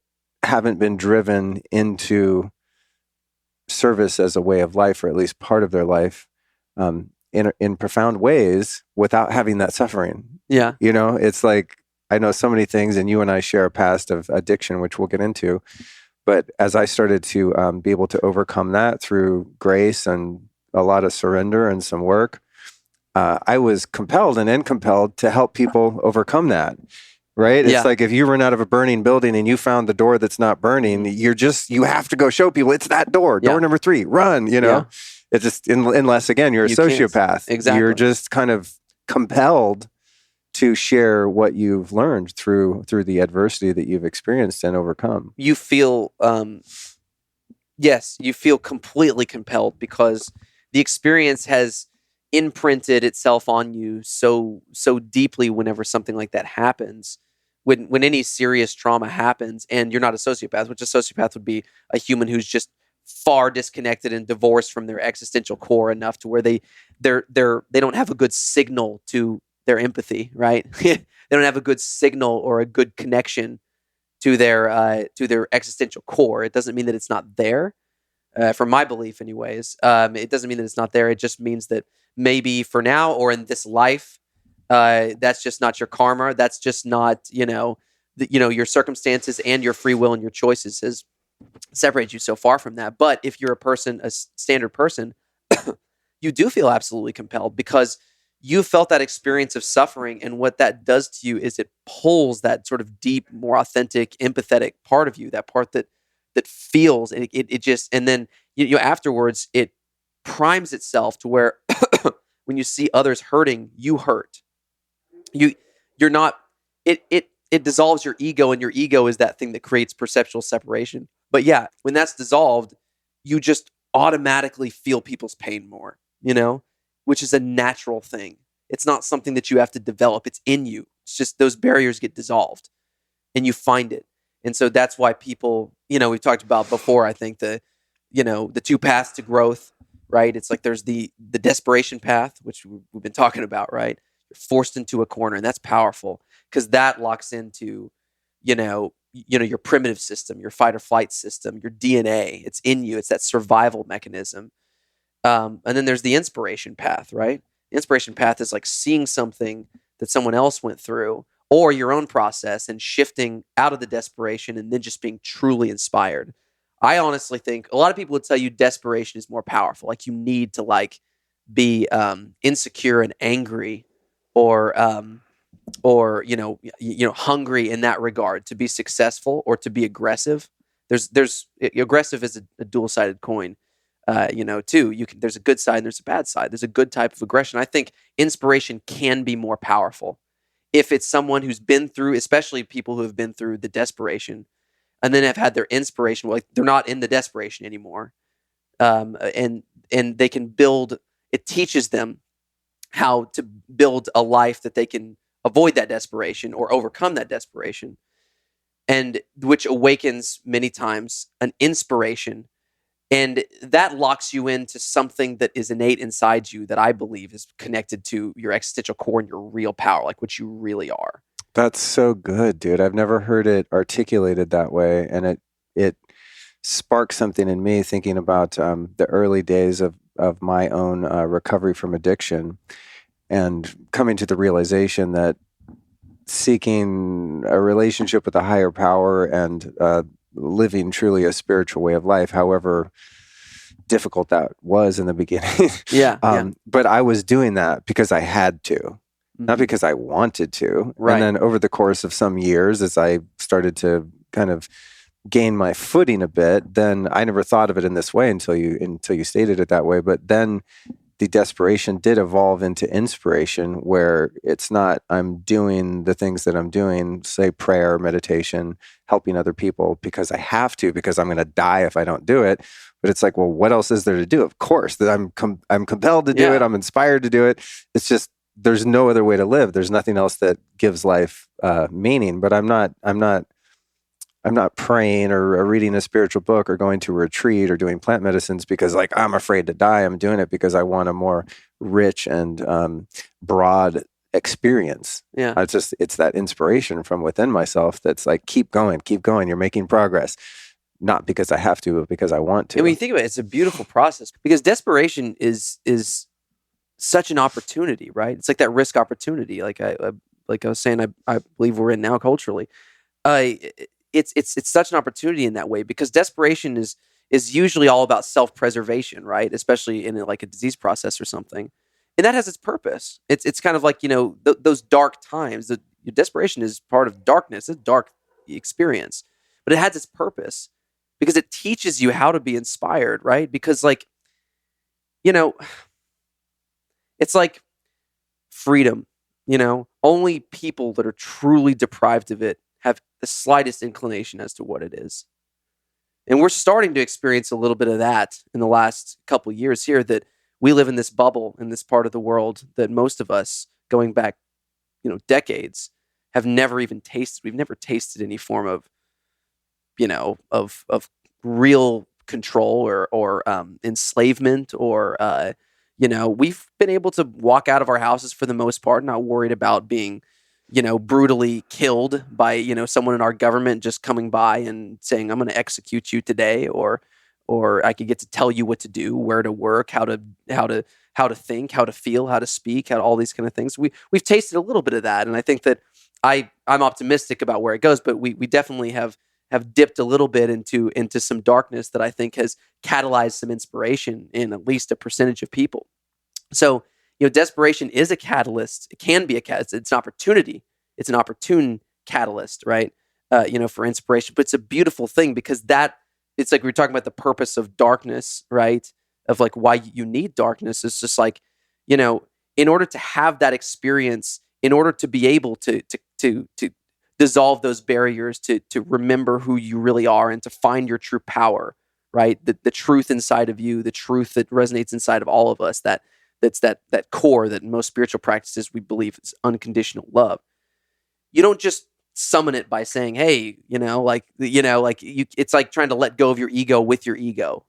haven't been driven into service as a way of life, or at least part of their life, in profound ways without having that suffering. Yeah. It's like, I know so many things, and you and I share a past of addiction, which we'll get into. But as I started to be able to overcome that through grace and a lot of surrender and some work, I was compelled and incompelled to help people overcome that. Right? It's like if you run out of a burning building and you found the door that's not burning, you have to go show people it's that door number 3, run, It's just, unless again, you're a sociopath. Exactly. You're just kind of compelled to share what you've learned through the adversity that you've experienced and overcome. You feel, you feel completely compelled because the experience has imprinted itself on you so deeply. Whenever something like that happens, when any serious trauma happens, and you're not a sociopath, which a sociopath would be a human who's just far disconnected and divorced from their existential core enough to where they don't have a good signal to their empathy, right? They don't have a good signal or a good connection to their existential core. It doesn't mean that it's not there. From my belief, anyways, it doesn't mean that it's not there. It just means that maybe for now or in this life, that's just not your karma. That's just not, your circumstances and your free will and your choices has separated you so far from that. But if you're a standard person, you do feel absolutely compelled because you felt that experience of suffering. And what that does to you is it pulls that sort of deep, more authentic, empathetic part of you, that part that feels, and it just, and then afterwards it primes itself to where when you see others hurting, you hurt. You're not, it dissolves your ego, and your ego is that thing that creates perceptual separation. But yeah, when that's dissolved, you just automatically feel people's pain more, which is a natural thing. It's not something that you have to develop. It's in you. It's just those barriers get dissolved and you find it. And so that's why people, we've talked about before, I think the 2 paths to growth, right? It's like there's the desperation path, which we've been talking about, right? You're forced into a corner, and that's powerful because that locks into, your primitive system, your fight or flight system, your DNA. It's in you. It's that survival mechanism. And then there's the inspiration path, right? The inspiration path is like seeing something that someone else went through or your own process and shifting out of the desperation and then just being truly inspired. I honestly think a lot of people would tell you desperation is more powerful. Like you need to like be insecure and angry or hungry in that regard to be successful or to be aggressive. There's aggressive is a dual-sided coin. Too. There's a good side and there's a bad side. There's a good type of aggression. I think inspiration can be more powerful if it's someone who's been through, especially people who have been through the desperation and then have had their inspiration. Like they're not in the desperation anymore, and they can build. It teaches them how to build a life that they can avoid that desperation or overcome that desperation, and which awakens many times an inspiration. And that locks you into something that is innate inside you that I believe is connected to your existential core and your real power, like what you really are. That's so good, dude. I've never heard it articulated that way. And it sparked something in me thinking about the early days of my own recovery from addiction and coming to the realization that seeking a relationship with a higher power and living truly a spiritual way of life, however difficult that was in the beginning. But I was doing that because I had to, not because I wanted to. Right. And then over the course of some years, as I started to kind of gain my footing a bit, then I never thought of it in this way until you stated it that way. But then the desperation did evolve into inspiration, where it's not I'm doing the things that I'm doing, say prayer, meditation, helping other people because I have to, because I'm going to die if I don't do it. But it's like, well, what else is there to do? Of course, that I'm compelled to do it. I'm inspired to do it. It's just there's no other way to live. There's nothing else that gives life meaning. But I'm not praying or reading a spiritual book or going to a retreat or doing plant medicines because like I'm afraid to die. I'm doing it because I want a more rich and broad experience. Yeah. It's that inspiration from within myself that's like, keep going. You're making progress. Not because I have to, but because I want to. And when you think about it, it's a beautiful process because desperation is such an opportunity, right? It's like that risk opportunity. Like I was saying, I believe we're in now culturally. It's such an opportunity in that way because desperation is usually all about self-preservation, right? Especially in like a disease process or something, and that has its purpose. It's kind of like those dark times. Your desperation is part of darkness. It's a dark experience, but it has its purpose because it teaches you how to be inspired, right? Because it's like freedom. Only people that are truly deprived of it have the slightest inclination as to what it is. And we're starting to experience a little bit of that in the last couple of years here, that we live in this bubble in this part of the world that most of us, going back, decades, have never even tasted. We've never tasted any form of, of real control or enslavement or, we've been able to walk out of our houses for the most part, not worried about being brutally killed by, someone in our government just coming by and saying, I'm going to execute you today, or I could get to tell you what to do, where to work, how to think, how to feel, how to speak, all these kind of things. We've tasted a little bit of that. And I think that I'm optimistic about where it goes, but we definitely have dipped a little bit into some darkness that I think has catalyzed some inspiration in at least a percentage of people. So, desperation is a catalyst. It can be a catalyst. It's an opportunity. It's an opportune catalyst, right? For inspiration. But it's a beautiful thing because it's like we were talking about the purpose of darkness, right? Of like why you need darkness. It's just like, in order to have that experience, in order to be able to dissolve those barriers, to remember who you really are and to find your true power, right? The truth inside of you, the truth that resonates inside of all of us, that's that core that in most spiritual practices we believe is unconditional love. You don't just summon it by saying, "Hey, it's like trying to let go of your ego with your ego."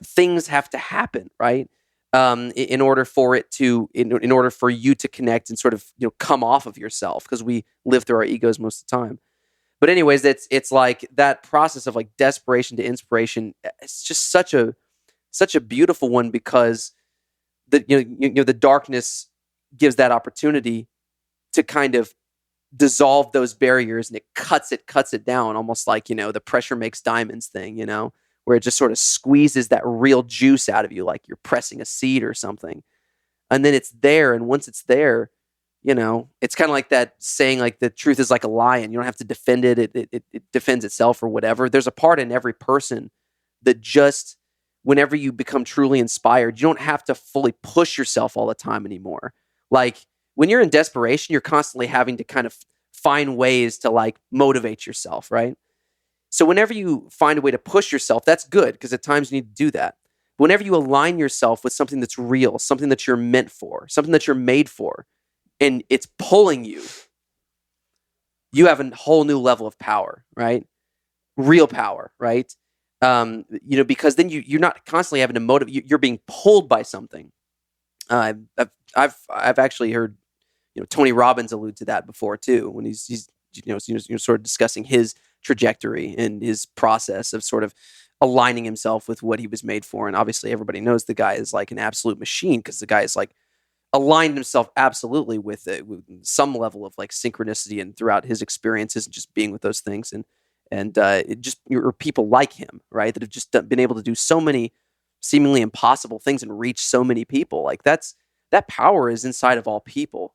Things have to happen, right? In order for it to, in order for you to connect and sort of come off of yourself, because we live through our egos most of the time. But anyways, it's like that process of like desperation to inspiration. It's just such such a beautiful one because the darkness gives that opportunity to kind of dissolve those barriers, and it cuts it down, almost like, the pressure makes diamonds thing, where it just sort of squeezes that real juice out of you, like you're pressing a seed or something. And then it's there. And once it's there, it's kind of like that saying, like, the truth is like a lion. You don't have to defend it. It defends itself or whatever. There's a part in every person that just, whenever you become truly inspired, you don't have to fully push yourself all the time anymore. Like, when you're in desperation, you're constantly having to kind of find ways to, like, motivate yourself, right? So whenever you find a way to push yourself, that's good, because at times you need to do that. But whenever you align yourself with something that's real, something that you're meant for, something that you're made for, and it's pulling you, you have a whole new level of power, right? Real power, right? Because then you're not constantly having to motivate. You're being pulled by something. I've actually heard Tony Robbins allude to that before too, when he's sort of discussing his trajectory and his process of sort of aligning himself with what he was made for. And obviously everybody knows the guy is like an absolute machine, because the guy is like aligned himself absolutely with some level of like synchronicity, and throughout his experiences and just being with those things, and it just, or people like him, right, that have just been able to do so many seemingly impossible things and reach so many people. Like, that power is inside of all people,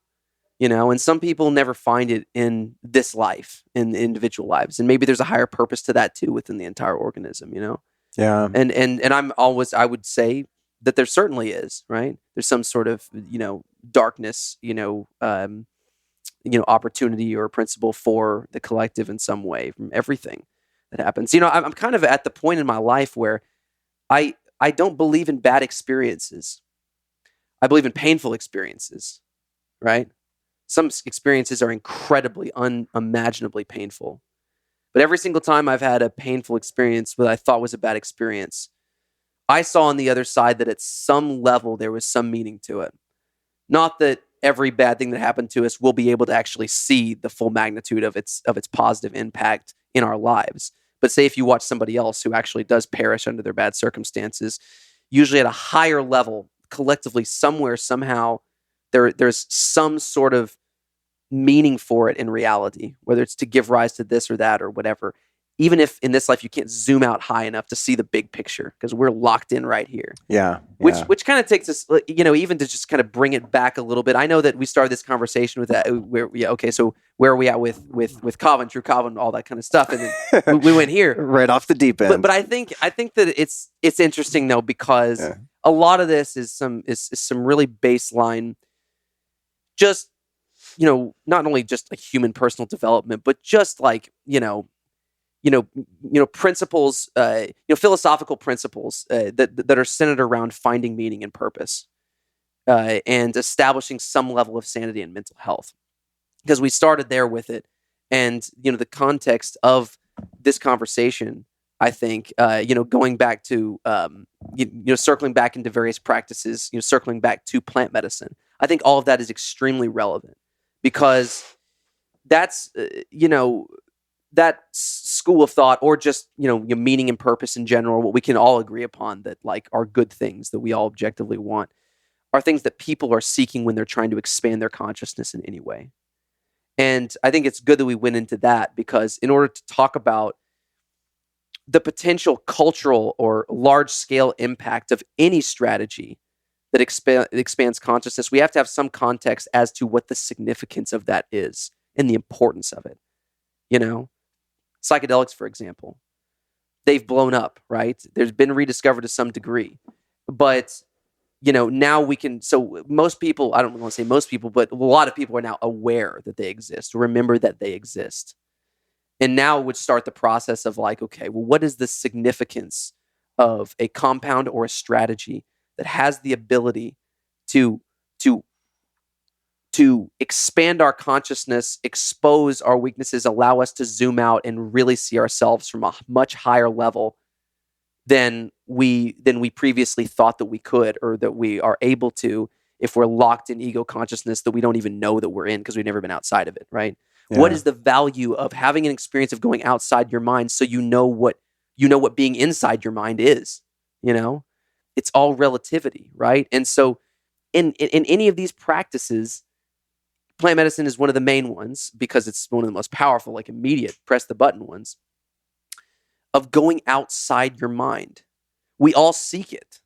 and some people never find it in this life, in the individual lives, and maybe there's a higher purpose to that too within the entire organism. Yeah. And I would say that there certainly is, right? There's some sort of, darkness, opportunity or principle for the collective in some way from everything that happens. I'm kind of at the point in my life where I don't believe in bad experiences. I believe in painful experiences, right? Some experiences are incredibly, unimaginably painful. But every single time I've had a painful experience that I thought was a bad experience, I saw on the other side that at some level there was some meaning to it. Not that every bad thing that happened to us will be able to actually see the full magnitude of its positive impact in our lives. But say if you watch somebody else who actually does perish under their bad circumstances, usually at a higher level, collectively, somewhere, somehow, there's some sort of meaning for it in reality, whether it's to give rise to this or that or whatever. Even if in this life you can't zoom out high enough to see the big picture, because we're locked in right here. Yeah. Which kind of takes us, even to just kind of bring it back a little bit. I know that we started this conversation with that. So where are we at with Kava and Tru Kava and all that kind of stuff? And then we went here right off the deep end. But I think that it's interesting though, because a lot of this is some really baseline, just not only just like human personal development, but just like principles, philosophical principles that are centered around finding meaning and purpose, and establishing some level of sanity and mental health. Because we started there with it, and the context of this conversation, I think, going back to circling back into various practices, circling back to plant medicine, I think all of that is extremely relevant, because that's that school of thought, or just meaning and purpose in general, what we can all agree upon that like are good things that we all objectively want, are things that people are seeking when they're trying to expand their consciousness in any way. And I think it's good that we went into that, because in order to talk about the potential cultural or large-scale impact of any strategy that expands consciousness, we have to have some context as to what the significance of that is and the importance of it. Psychedelics, for example, they've blown up, right? There's been rediscovered to some degree, but now we can. So most people, I don't want to say most people, but a lot of people are now aware that they exist, remember that they exist, and now would start the process of like, okay, well, what is the significance of a compound or a strategy that has the ability to expand our consciousness, expose our weaknesses, allow us to zoom out and really see ourselves from a much higher level than we previously thought that we could, or that we are able to, if we're locked in ego consciousness that we don't even know that we're in, because we've never been outside of it, right? Yeah. What is the value of having an experience of going outside your mind, so what being inside your mind is, it's all relativity, right? And so in any of these practices, plant medicine is one of the main ones because it's one of the most powerful, like immediate, press the button ones, of going outside your mind. We all seek it.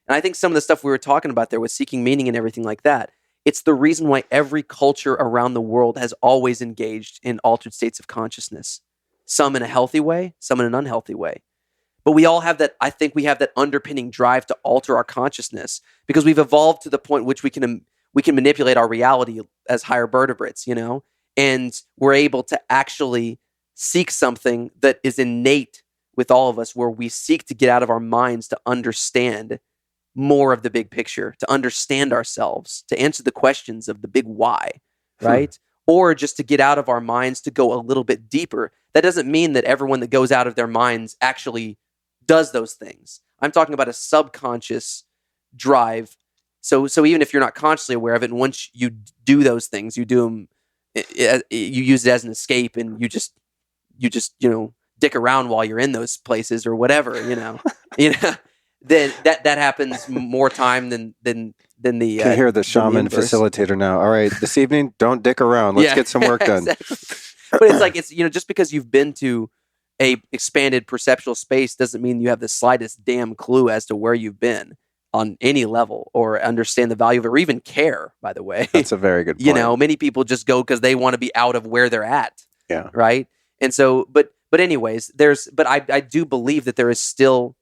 And I think some of the stuff we were talking about there with seeking meaning and everything like that, it's the reason why every culture around the world has always engaged in altered states of consciousness. Some in a healthy way, some in an unhealthy way. But we all have that, I think we have that underpinning drive to alter our consciousness because we've evolved to the point which we can manipulate our reality as higher vertebrates, and we're able to actually seek something that is innate with all of us, where we seek to get out of our minds to understand more of the big picture, to understand ourselves, to answer the questions of the big why, right? Or just to get out of our minds to go a little bit deeper. That doesn't mean that everyone that goes out of their minds actually does those things. I'm talking about a subconscious drive. So even if you're not consciously aware of it, and once you do those things, you do them, you use it as an escape, and you just dick around while you're in those places or whatever, then that happens more time than the. Can hear the shaman facilitator now. All right, this evening, don't dick around. Let's get some work done. Exactly. But it's just because you've been to a expanded perceptual space doesn't mean you have the slightest damn clue as to where you've been on any level, or understand the value of it, or even care, by the way. That's a very good point. Many people just go because they want to be out of where they're at. Yeah. Right. And so, but anyways, I do believe that there is still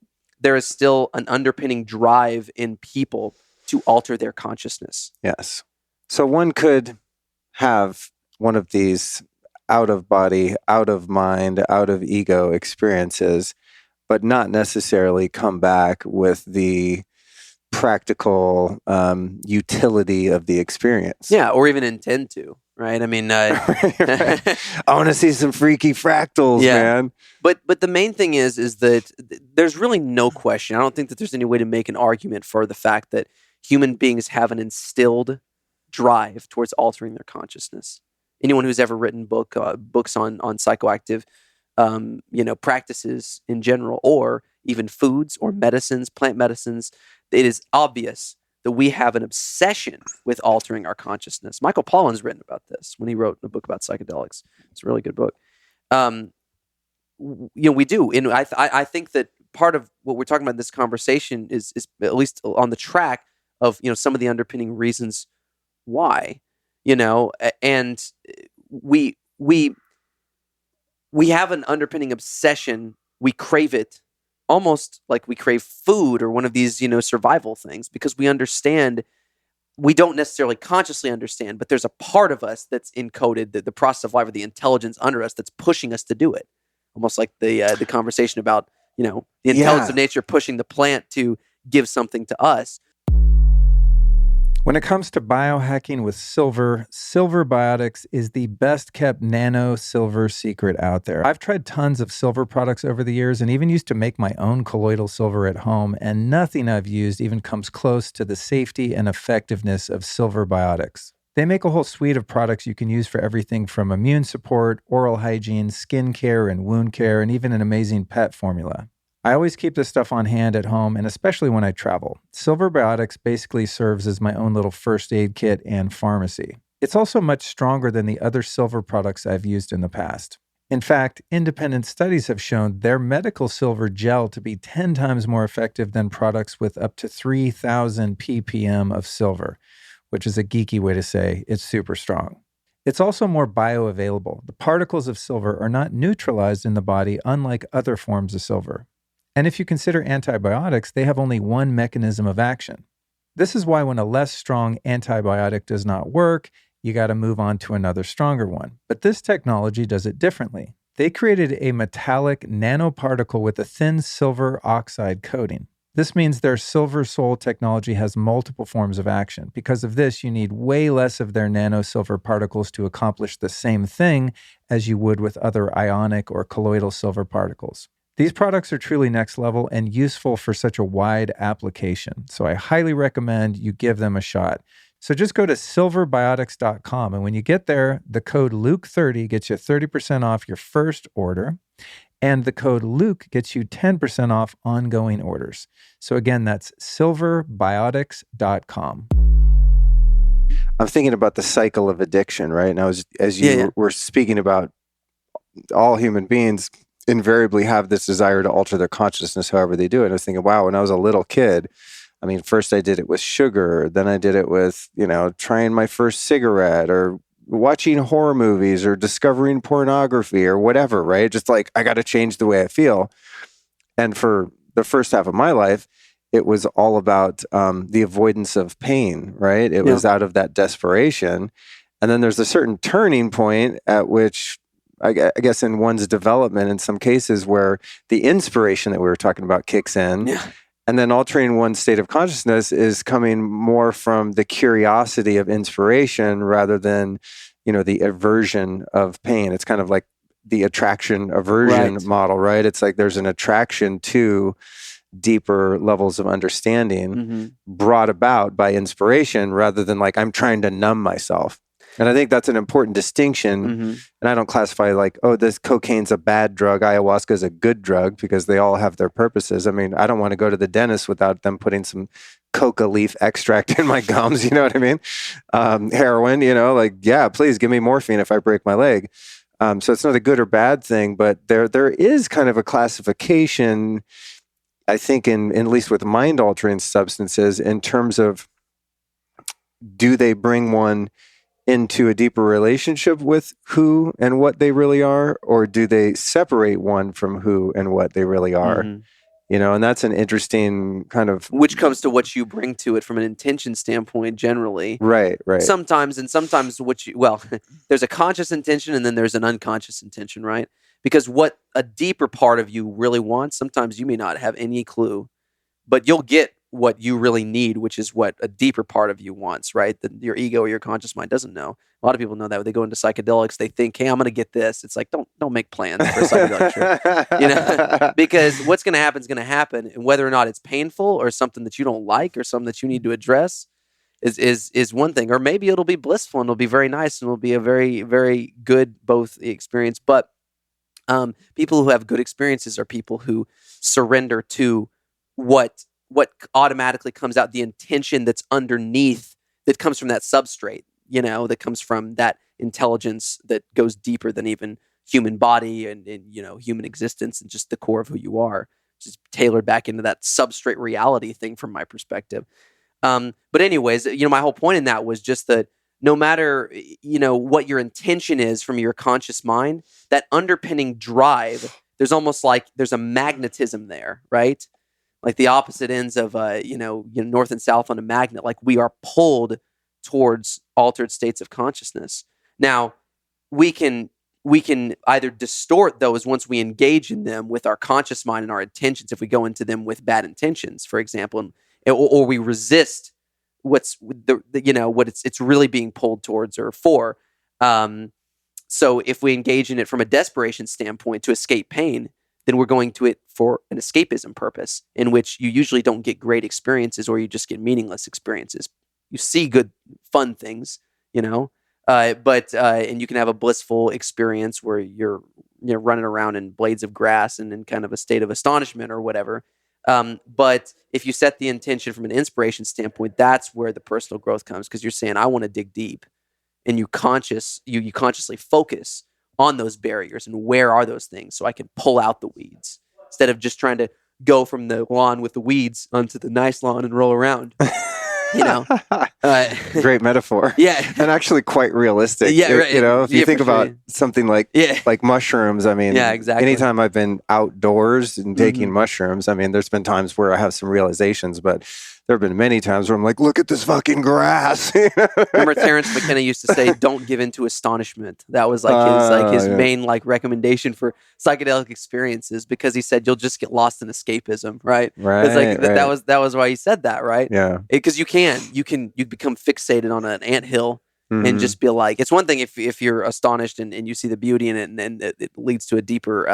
an underpinning drive in people to alter their consciousness. Yes. So one could have one of these out of body, out of mind, out of ego experiences, but not necessarily come back with the practical utility of the experience. Yeah, or even intend to, right? I mean, right. I want to see some freaky fractals, man. But the main thing is that there's really no question. I don't think that there's any way to make an argument for the fact that human beings have an instilled drive towards altering their consciousness. Anyone who's ever written books on psychoactive practices in general, or even foods or medicines, plant medicines, it is obvious that we have an obsession with altering our consciousness. Michael Pollan's written about this when he wrote a book about psychedelics. It's a really good book. We do. And I think that part of what we're talking about in this conversation is at least on the track of, some of the underpinning reasons why, and we have an underpinning obsession. We crave it almost like we crave food or one of these, survival things, because we understand, we don't necessarily consciously understand, but there's a part of us that's encoded, the process of life, or the intelligence under us that's pushing us to do it. Almost like the conversation about, the intelligence of nature pushing the plant to give something to us. When it comes to biohacking with silver, Silver Biotics is the best kept nano silver secret out there. I've tried tons of silver products over the years and even used to make my own colloidal silver at home, and nothing I've used even comes close to the safety and effectiveness of Silver Biotics. They make a whole suite of products you can use for everything from immune support, oral hygiene, skin care, and wound care, and even an amazing pet formula. I always keep this stuff on hand at home, and especially when I travel. Silver Biotics basically serves as my own little first aid kit and pharmacy. It's also much stronger than the other silver products I've used in the past. In fact, independent studies have shown their medical silver gel to be 10 times more effective than products with up to 3,000 ppm of silver, which is a geeky way to say it's super strong. It's also more bioavailable. The particles of silver are not neutralized in the body, unlike other forms of silver. And if you consider antibiotics, they have only one mechanism of action. This is why when a less strong antibiotic does not work, you got to move on to another stronger one. But this technology does it differently. They created a metallic nanoparticle with a thin silver oxide coating. This means their Silver Sol technology has multiple forms of action. Because of this, you need way less of their nano silver particles to accomplish the same thing as you would with other ionic or colloidal silver particles. These products are truly next level and useful for such a wide application. So I highly recommend you give them a shot. So just go to silverbiotics.com. And when you get there, the code Luke30 gets you 30% off your first order. And the code Luke gets you 10% off ongoing orders. So again, that's silverbiotics.com. I'm thinking about the cycle of addiction, right? And as you were speaking about, all human beings invariably have this desire to alter their consciousness however they do it. I was thinking, wow, when I was a little kid, I mean, first I did it with sugar, then I did it with, trying my first cigarette or watching horror movies or discovering pornography or whatever, right? Just like, I got to change the way I feel. And for the first half of my life, it was all about the avoidance of pain, right? It was out of that desperation. And then there's a certain turning point at which, I guess in one's development, in some cases where the inspiration that we were talking about kicks in. Yeah. And then altering one's state of consciousness is coming more from the curiosity of inspiration rather than, the aversion of pain. It's kind of like the attraction aversion model, right? It's like there's an attraction to deeper levels of understanding brought about by inspiration rather than like I'm trying to numb myself. And I think that's an important distinction. And I don't classify like, oh, this cocaine's a bad drug, ayahuasca is a good drug, because they all have their purposes. I mean, I don't want to go to the dentist without them putting some coca leaf extract in my gums. You know what I mean? Heroin, please give me morphine if I break my leg. So it's not a good or bad thing, but there is kind of a classification, I think, in at least with mind altering substances, in terms of, do they bring one into a deeper relationship with who and what they really are, or do they separate one from who and what they really are? And that's an interesting kind of... Which comes to what you bring to it from an intention standpoint generally. Right. Sometimes there's a conscious intention and then there's an unconscious intention, right? Because what a deeper part of you really wants, sometimes you may not have any clue, but you'll get what you really need, which is what a deeper part of you wants, right? That your ego or your conscious mind doesn't know. A lot of people know that when they go into psychedelics, they think, hey, I'm going to get this. It's like, don't make plans for a psychedelic trip, because what's going to happen is going to happen. And whether or not it's painful or something that you don't like or something that you need to address is one thing. Or maybe it'll be blissful and it'll be very nice and it'll be a very, very good both experience. But people who have good experiences are people who surrender to what automatically comes out, the intention that's underneath, that comes from that substrate, that comes from that intelligence that goes deeper than even human body and human existence and just the core of who you are, just tailored back into that substrate reality thing from my perspective. But anyways, my whole point in that was just that no matter, what your intention is from your conscious mind, that underpinning drive, there's almost like there's a magnetism there, right? Like the opposite ends of, north and south on a magnet, like we are pulled towards altered states of consciousness. Now, we can either distort those once we engage in them with our conscious mind and our intentions, if we go into them with bad intentions, for example, or we resist what it's really being pulled towards or for. So if we engage in it from a desperation standpoint to escape pain, then we're going to it for an escapism purpose, in which you usually don't get great experiences, or you just get meaningless experiences. You see good, fun things, but and you can have a blissful experience where you're running around in blades of grass and in kind of a state of astonishment or whatever. But if you set the intention from an inspiration standpoint, that's where the personal growth comes, because you're saying, I want to dig deep, and you consciously focus on those barriers and where are those things, so I can pull out the weeds instead of just trying to go from the lawn with the weeds onto the nice lawn and roll around. Great metaphor. Yeah, and actually quite realistic. Yeah, right. If you think about something like mushrooms, I mean, yeah, exactly. Anytime I've been outdoors and taking mushrooms, I mean, there's been times where I have some realizations, but there have been many times where I'm like, look at this fucking grass. Remember Terrence McKenna used to say, don't give in to astonishment. That was his main recommendation for psychedelic experiences, because he said you'll just get lost in escapism, right? Right. That was why he said that, right? Yeah. Because you become fixated on an anthill and just be like, it's one thing if you're astonished and you see the beauty in it, and it leads to a deeper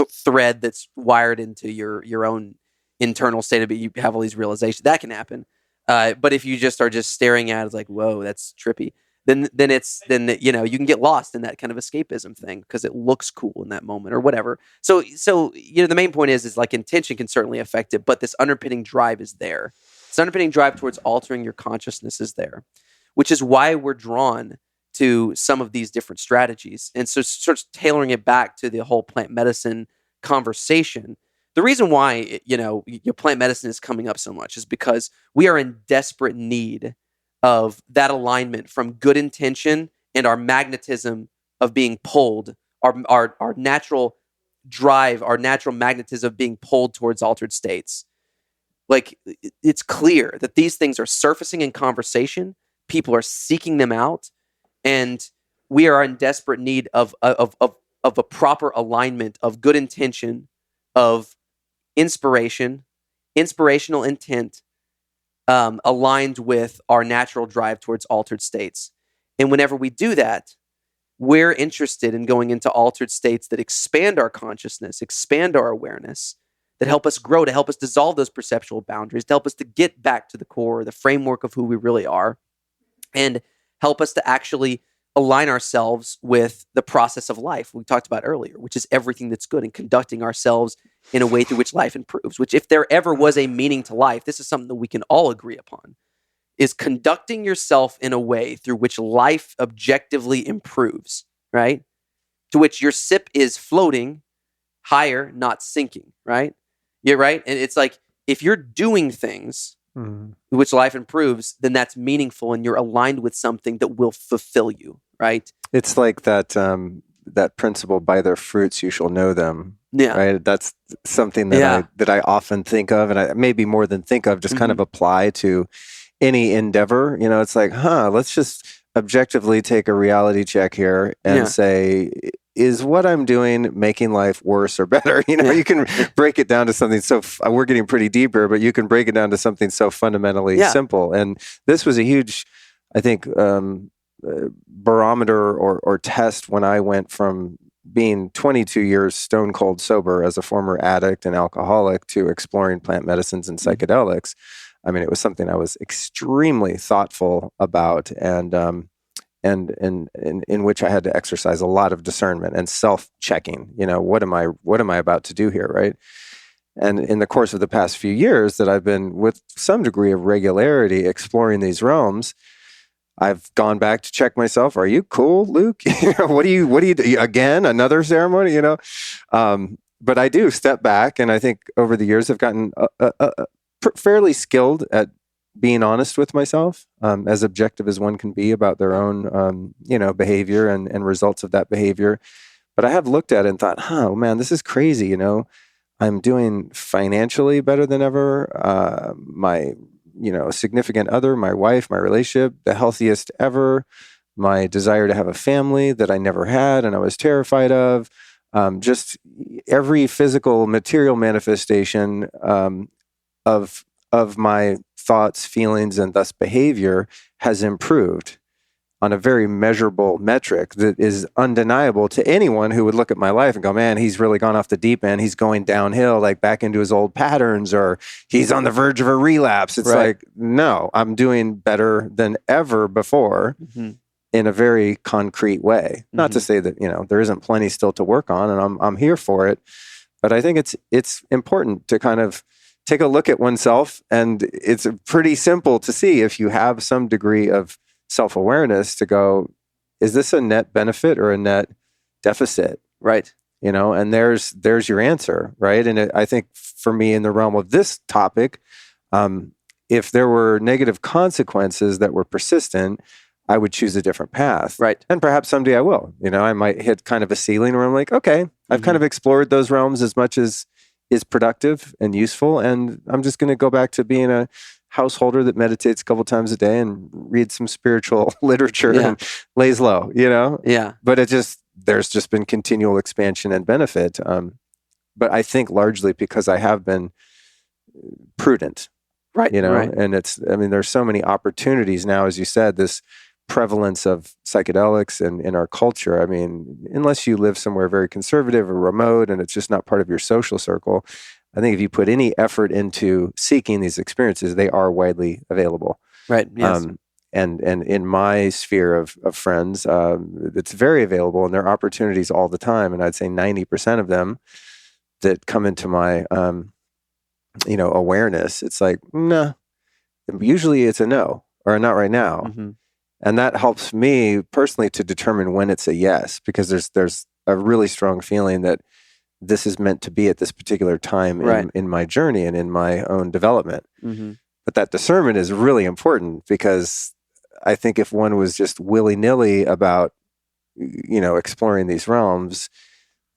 thread that's wired into your own internal state of it. You have all these realizations that can happen. But if you just are just staring at it, it's like, whoa, that's trippy. then you can get lost in that kind of escapism thing because it looks cool in that moment or whatever. So the main point is like intention can certainly affect it, but this underpinning drive is there. This underpinning drive towards altering your consciousness is there, which is why we're drawn to some of these different strategies. And so sort of tailoring it back to the whole plant medicine conversation. The reason why your plant medicine is coming up so much is because we are in desperate need of that alignment from good intention and our magnetism of being pulled, our natural drive, our natural magnetism of being pulled towards altered states. Like, it's clear that these things are surfacing in conversation. People are seeking them out, and we are in desperate need of a proper alignment of good intention, of inspiration, inspirational intent, aligned with our natural drive towards altered states. And whenever we do that, we're interested in going into altered states that expand our consciousness, expand our awareness, that help us grow, to help us dissolve those perceptual boundaries, to help us to get back to the core, the framework of who we really are, and help us to actually align ourselves with the process of life we talked about earlier, which is everything that's good, and conducting ourselves in a way through which life improves, which, if there ever was a meaning to life, this is something that we can all agree upon, is conducting yourself in a way through which life objectively improves, right? To which your sip is floating higher, not sinking, right? Yeah, right? And it's like, if you're doing things which life improves, then that's meaningful and you're aligned with something that will fulfill you, right? It's like that principle, by their fruits you shall know them. Yeah. Right. That's something that I often think of, and I maybe more than think of, just kind of apply to any endeavor. It's like, let's just objectively take a reality check here and say, is what I'm doing making life worse or better? You can break it down to something we're getting pretty deep here, but you can break it down to something so fundamentally simple. And this was a huge, I think, barometer or test when I went from being 22 years stone cold sober as a former addict and alcoholic to exploring plant medicines and psychedelics. I mean, it was something I was extremely thoughtful about, and in which I had to exercise a lot of discernment and self-checking. What am I about to do here, right? And in the course of the past few years that I've been, with some degree of regularity, exploring these realms, I've gone back to check myself. Are you cool, Luke? What do you do? Again, another ceremony, but I do step back. And I think over the years, I've gotten fairly skilled at being honest with myself, as objective as one can be about their own, behavior and results of that behavior. But I have looked at it and thought, man, this is crazy. I'm doing financially better than ever. My significant other, my wife, my relationship, the healthiest ever. My desire to have a family that I never had and I was terrified of. Just every physical, material manifestation of my thoughts, feelings, and thus behavior has improved on a very measurable metric that is undeniable to anyone who would look at my life and go, man, he's really gone off the deep end. He's going downhill, like back into his old patterns, or he's on the verge of a relapse. It's like, no, I'm doing better than ever before in a very concrete way. Not to say that, there isn't plenty still to work on, and I'm here for it. But I think it's important to kind of take a look at oneself, and it's pretty simple to see if you have some degree of self-awareness to go, is this a net benefit or a net deficit? Right. And there's your answer, right? And I think for me, in the realm of this topic, if there were negative consequences that were persistent, I would choose a different path. Right. And perhaps someday I will. I might hit kind of a ceiling where I'm like, okay, I've kind of explored those realms as much as is productive and useful, and I'm just going to go back to being a householder that meditates a couple times a day and reads some spiritual literature and lays low, Yeah. But there's just been continual expansion and benefit. But I think largely because I have been prudent, right? Right. And there's so many opportunities now, as you said, this prevalence of psychedelics in our culture. I mean, unless you live somewhere very conservative or remote and it's just not part of your social circle, I think if you put any effort into seeking these experiences, they are widely available. Right. Yes. and in my sphere of friends, it's very available, and there are opportunities all the time. And I'd say 90% of them that come into my awareness, it's like, nah. Usually it's a no or a not right now. Mm-hmm. And that helps me personally to determine when it's a yes, because there's a really strong feeling that this is meant to be at this particular time in my journey and in my own development. Mm-hmm. But that discernment is really important, because I think if one was just willy-nilly about, exploring these realms,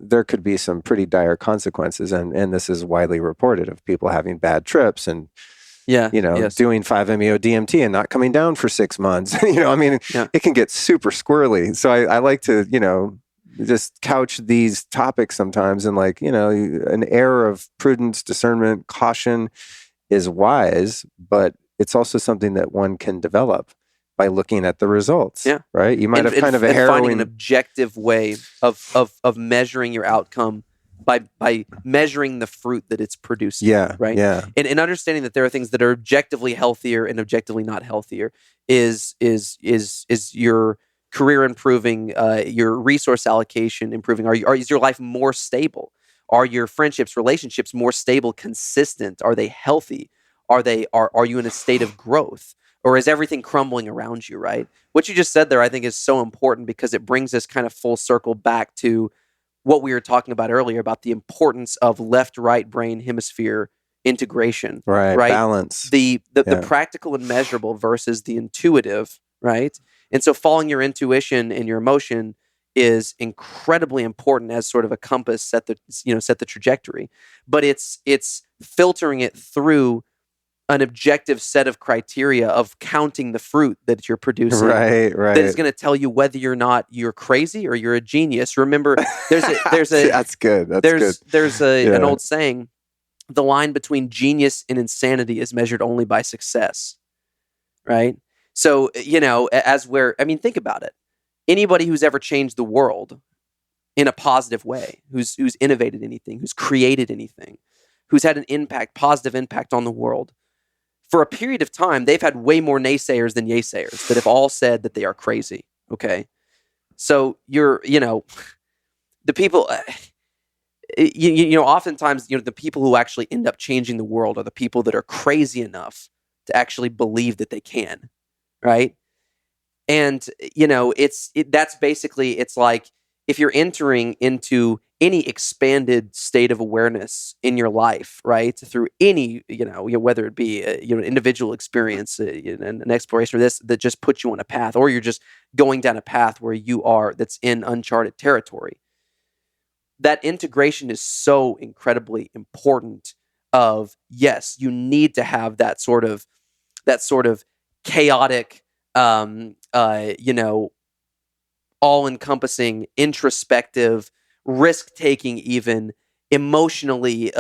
there could be some pretty dire consequences. And this is widely reported of people having bad trips and, doing 5-MeO DMT and not coming down for 6 months. It can get super squirrely. So I like to, just couch these topics sometimes in an air of prudence, discernment, caution is wise, but it's also something that one can develop by looking at the results. Yeah. Right. You might have kind of a harrowing, finding an objective way of measuring your outcome by measuring the fruit that it's producing. Yeah. Right. Yeah. And understanding that there are things that are objectively healthier and objectively not healthier is your career improving, your resource allocation improving. Is your life more stable? Are your friendships, relationships more stable, consistent? Are they healthy? Are you in a state of growth? Or is everything crumbling around you, right? What you just said there, I think, is so important, because it brings us kind of full circle back to what we were talking about earlier about the importance of left-right brain hemisphere integration. Right? Balance. The practical and measurable versus the intuitive, right? And so following your intuition and your emotion is incredibly important as sort of a compass, set the trajectory. But it's filtering it through an objective set of criteria of counting the fruit that you're producing. Right. That is going to tell you whether you're crazy or you're a genius. Remember, there's a that's good. There's an old saying: the line between genius and insanity is measured only by success. Right. So think about it. Anybody who's ever changed the world in a positive way, who's innovated anything, who's created anything, who's had an positive impact on the world, for a period of time, they've had way more naysayers than yaysayers that have all said that they are crazy. Okay. So the people, oftentimes, the people who actually end up changing the world are the people that are crazy enough to actually believe that they can. Right. And, that's basically, it's like if you're entering into any expanded state of awareness in your life, right, through any, whether it be an individual experience, an exploration of this that just puts you on a path, or you're just going down a path where you are, that's in uncharted territory. That integration is so incredibly important. Yes, you need to have that sort of chaotic, all-encompassing, introspective, risk-taking, even emotionally,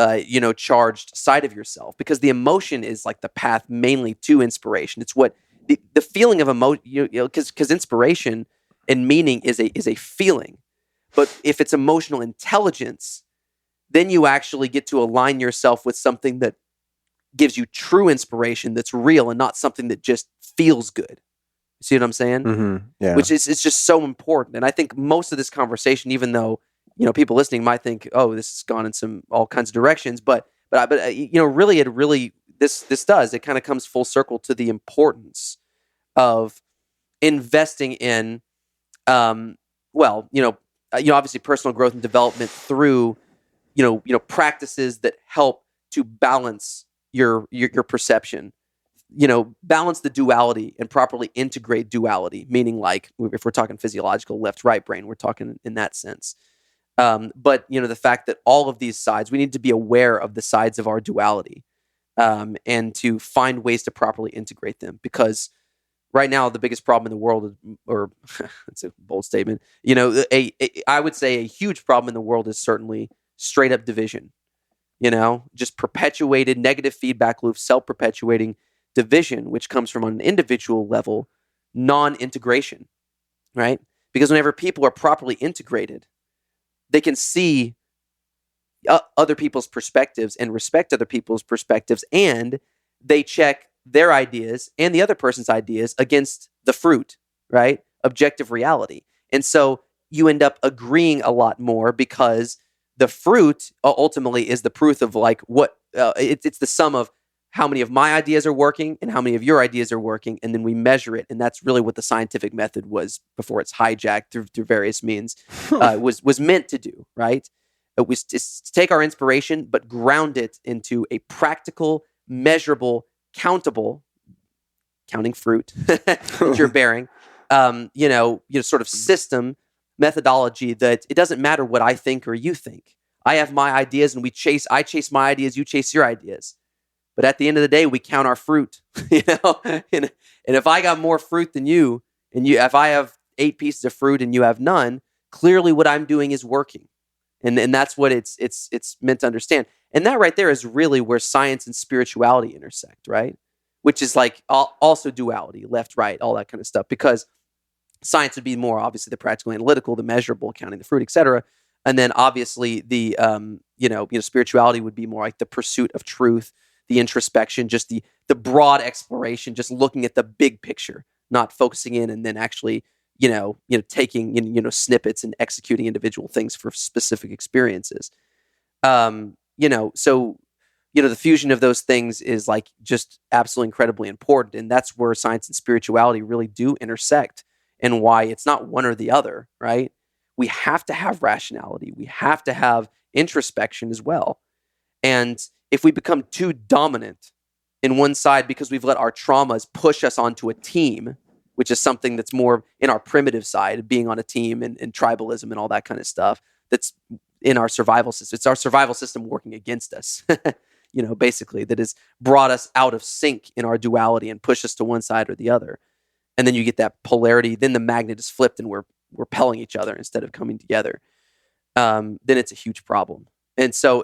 charged side of yourself, because the emotion is like the path mainly to inspiration. It's what the feeling of emotion, because inspiration and meaning is a feeling, but if it's emotional intelligence, then you actually get to align yourself with something that gives you true inspiration, that's real, and not something that just feels good. You see what I'm saying? Mm-hmm. Yeah. Which is, it's just so important. And I think most of this conversation, even though, people listening might think, oh, this has gone in all kinds of directions, but really, this does, it kind of comes full circle to the importance of investing in, obviously personal growth and development through, practices that help to balance your perception. Balance the duality and properly integrate duality, meaning, like, if we're talking physiological left-right brain, we're talking in that sense. But the fact that all of these sides, we need to be aware of the sides of our duality, and to find ways to properly integrate them. Because right now, the biggest problem in the world or that's a bold statement, I would say a huge problem in the world is certainly straight up division. Just perpetuated negative feedback loop, self-perpetuating division, which comes from an individual level, non-integration, right? Because whenever people are properly integrated, they can see other people's perspectives and respect other people's perspectives, and they check their ideas and the other person's ideas against the fruit, right? Objective reality. And so you end up agreeing a lot more because the fruit ultimately is the proof of like what it's the sum of how many of my ideas are working and how many of your ideas are working, and then we measure it. And that's really what the scientific method was before it's hijacked through various means. Was meant to do, right? It was to take our inspiration but ground it into a practical, measurable, countable, counting fruit that you're bearing, sort of system methodology that it doesn't matter what I think or you think. I have my ideas and I chase my ideas, you chase your ideas. But at the end of the day, we count our fruit, and if I got more fruit than you, if I have 8 pieces of fruit and you have none, clearly what I'm doing is working. And that's what it's meant to understand. And that right there is really where science and spirituality intersect, right? Which is like also duality, left, right, all that kind of stuff. Because science would be more obviously the practical, analytical, the measurable, counting the fruit, etc. And then obviously the spirituality would be more like the pursuit of truth, the introspection, just the broad exploration, just looking at the big picture, not focusing in and then actually taking snippets and executing individual things for specific experiences. The fusion of those things is like just absolutely incredibly important, and that's where science and spirituality really do intersect, and why it's not one or the other, right? We have to have rationality. We have to have introspection as well. And if we become too dominant in one side because we've let our traumas push us onto a team, which is something that's more in our primitive side, being on a team and tribalism and all that kind of stuff, that's in our survival system. It's our survival system working against us, basically, that has brought us out of sync in our duality and pushed us to one side or the other. And then you get that polarity. Then the magnet is flipped and we're repelling each other instead of coming together. Then it's a huge problem. And so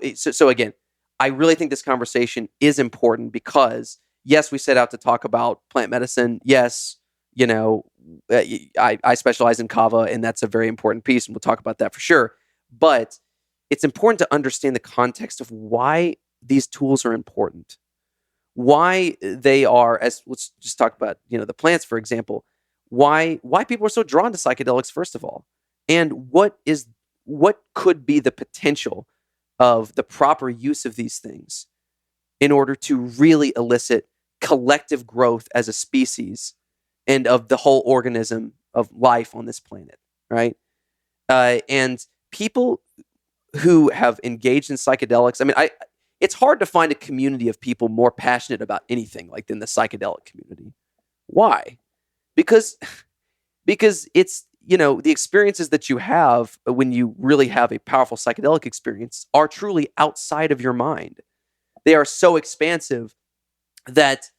again, I really think this conversation is important because, yes, we set out to talk about plant medicine. Yes, I specialize in Kava, and that's a very important piece, and we'll talk about that for sure. But it's important to understand the context of why these tools are important, why they are, let's just talk about, the plants, for example, why people are so drawn to psychedelics, first of all, and what could be the potential of the proper use of these things in order to really elicit collective growth as a species and of the whole organism of life on this planet, right? And people who have engaged in psychedelics, it's hard to find a community of people more passionate about anything like than the psychedelic community. Why? Because it's, the experiences that you have when you really have a powerful psychedelic experience are truly outside of your mind. They are so expansive that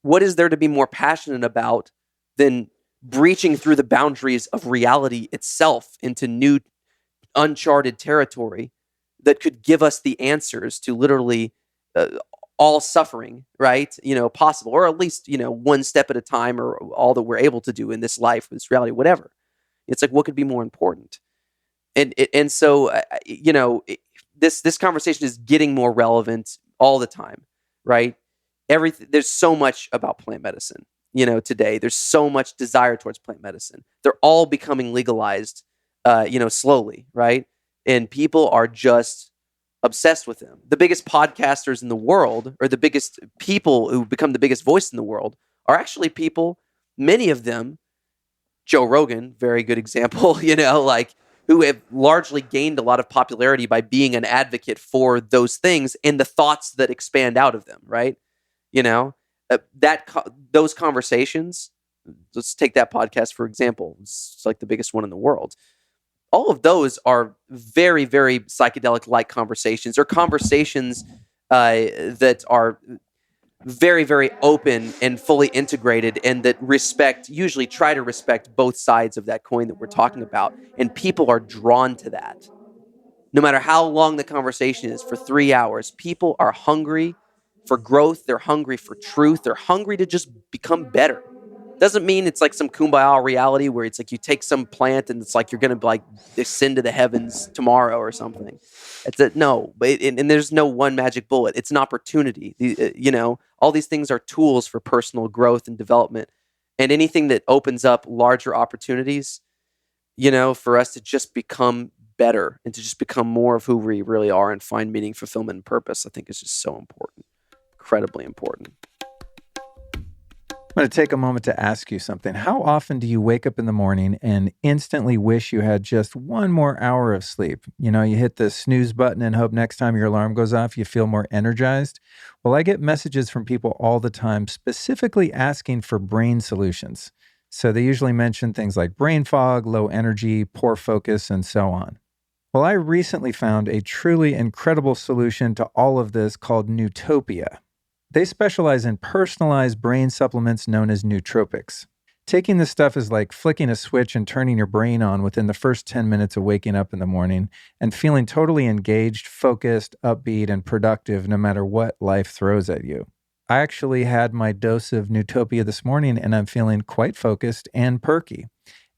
what is there to be more passionate about than breaching through the boundaries of reality itself into new uncharted territory that could give us the answers to literally all suffering, right? Possible, or at least, one step at a time, or all that we're able to do in this life, this reality, whatever. It's like, what could be more important? And so, this conversation is getting more relevant all the time, right? There's so much about plant medicine, today. There's so much desire towards plant medicine. They're all becoming legalized, slowly, right? And people are just obsessed with them. The biggest podcasters in the world, or the biggest people who become the biggest voice in the world, are actually people, many of them, Joe Rogan, very good example, who have largely gained a lot of popularity by being an advocate for those things and the thoughts that expand out of them, right? Those conversations, let's take that podcast, for example. It's like the biggest one in the world. All of those are very, very psychedelic-like conversations, or conversations that are very, very open and fully integrated, and that usually try to respect both sides of that coin that we're talking about. And people are drawn to that. No matter how long the conversation is, for 3 hours, people are hungry for growth. They're hungry for truth. They're hungry to just become better. Doesn't mean it's like some kumbaya reality where it's like you take some plant and it's like you're going to like ascend to the heavens tomorrow or something. No, but and there's no one magic bullet. It's an opportunity. All these things are tools for personal growth and development, and anything that opens up larger opportunities, for us to just become better and to just become more of who we really are and find meaning, fulfillment, and purpose, I think is just so important, incredibly important. I'm going to take a moment to ask you something. How often do you wake up in the morning and instantly wish you had just one more hour of sleep? You hit the snooze button and hope next time your alarm goes off, you feel more energized. Well, I get messages from people all the time specifically asking for brain solutions. So they usually mention things like brain fog, low energy, poor focus, and so on. Well, I recently found a truly incredible solution to all of this called Newtopia. They specialize in personalized brain supplements known as nootropics. Taking this stuff is like flicking a switch and turning your brain on within the first 10 minutes of waking up in the morning and feeling totally engaged, focused, upbeat, and productive no matter what life throws at you. I actually had my dose of Newtopia this morning and I'm feeling quite focused and perky.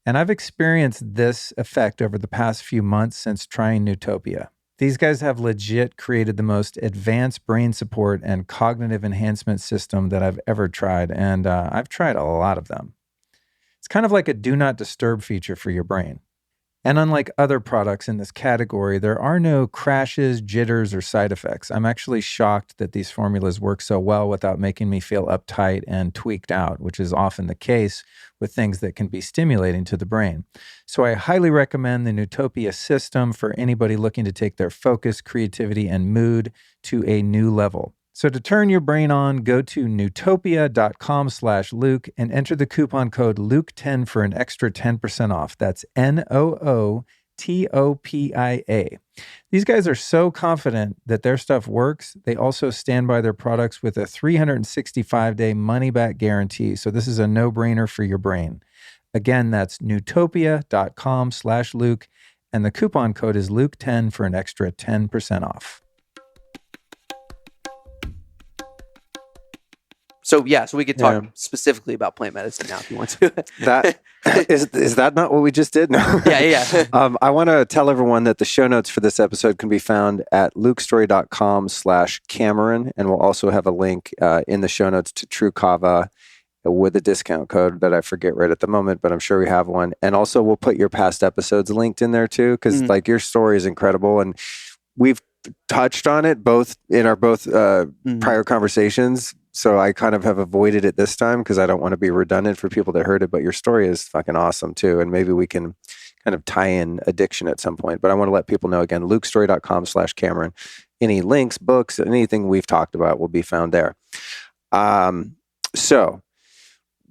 And I've experienced this effect over the past few months since trying Newtopia. These guys have legit created the most advanced brain support and cognitive enhancement system that I've ever tried, and I've tried a lot of them. It's kind of like a do not disturb feature for your brain. And unlike other products in this category, there are no crashes, jitters, or side effects. I'm actually shocked that these formulas work so well without making me feel uptight and tweaked out, which is often the case with things that can be stimulating to the brain. So I highly recommend the Newtopia system for anybody looking to take their focus, creativity, and mood to a new level. So to turn your brain on, go to newtopia.com/Luke and enter the coupon code Luke10 for an extra 10% off. That's NOOTOPIA. These guys are so confident that their stuff works. They also stand by their products with a 365-day money-back guarantee. So this is a no-brainer for your brain. Again, that's newtopia.com/Luke, and the coupon code is Luke10 for an extra 10% off. So we could talk specifically about plant medicine now if you want to. That is that not what we just did? No. Yeah. I want to tell everyone that the show notes for this episode can be found at lukestory.com/Cameron, and we'll also have a link in the show notes to Tru Kava with a discount code that I forget right at the moment, but I'm sure we have one. And also we'll put your past episodes linked in there too, because like your story is incredible, and we've touched on it both in our prior conversations. So I kind of have avoided it this time because I don't want to be redundant for people that heard it, but your story is fucking awesome too. And maybe we can kind of tie in addiction at some point, but I want to let people know again, lukestory.com/Cameron. Any links, books, anything we've talked about will be found there. So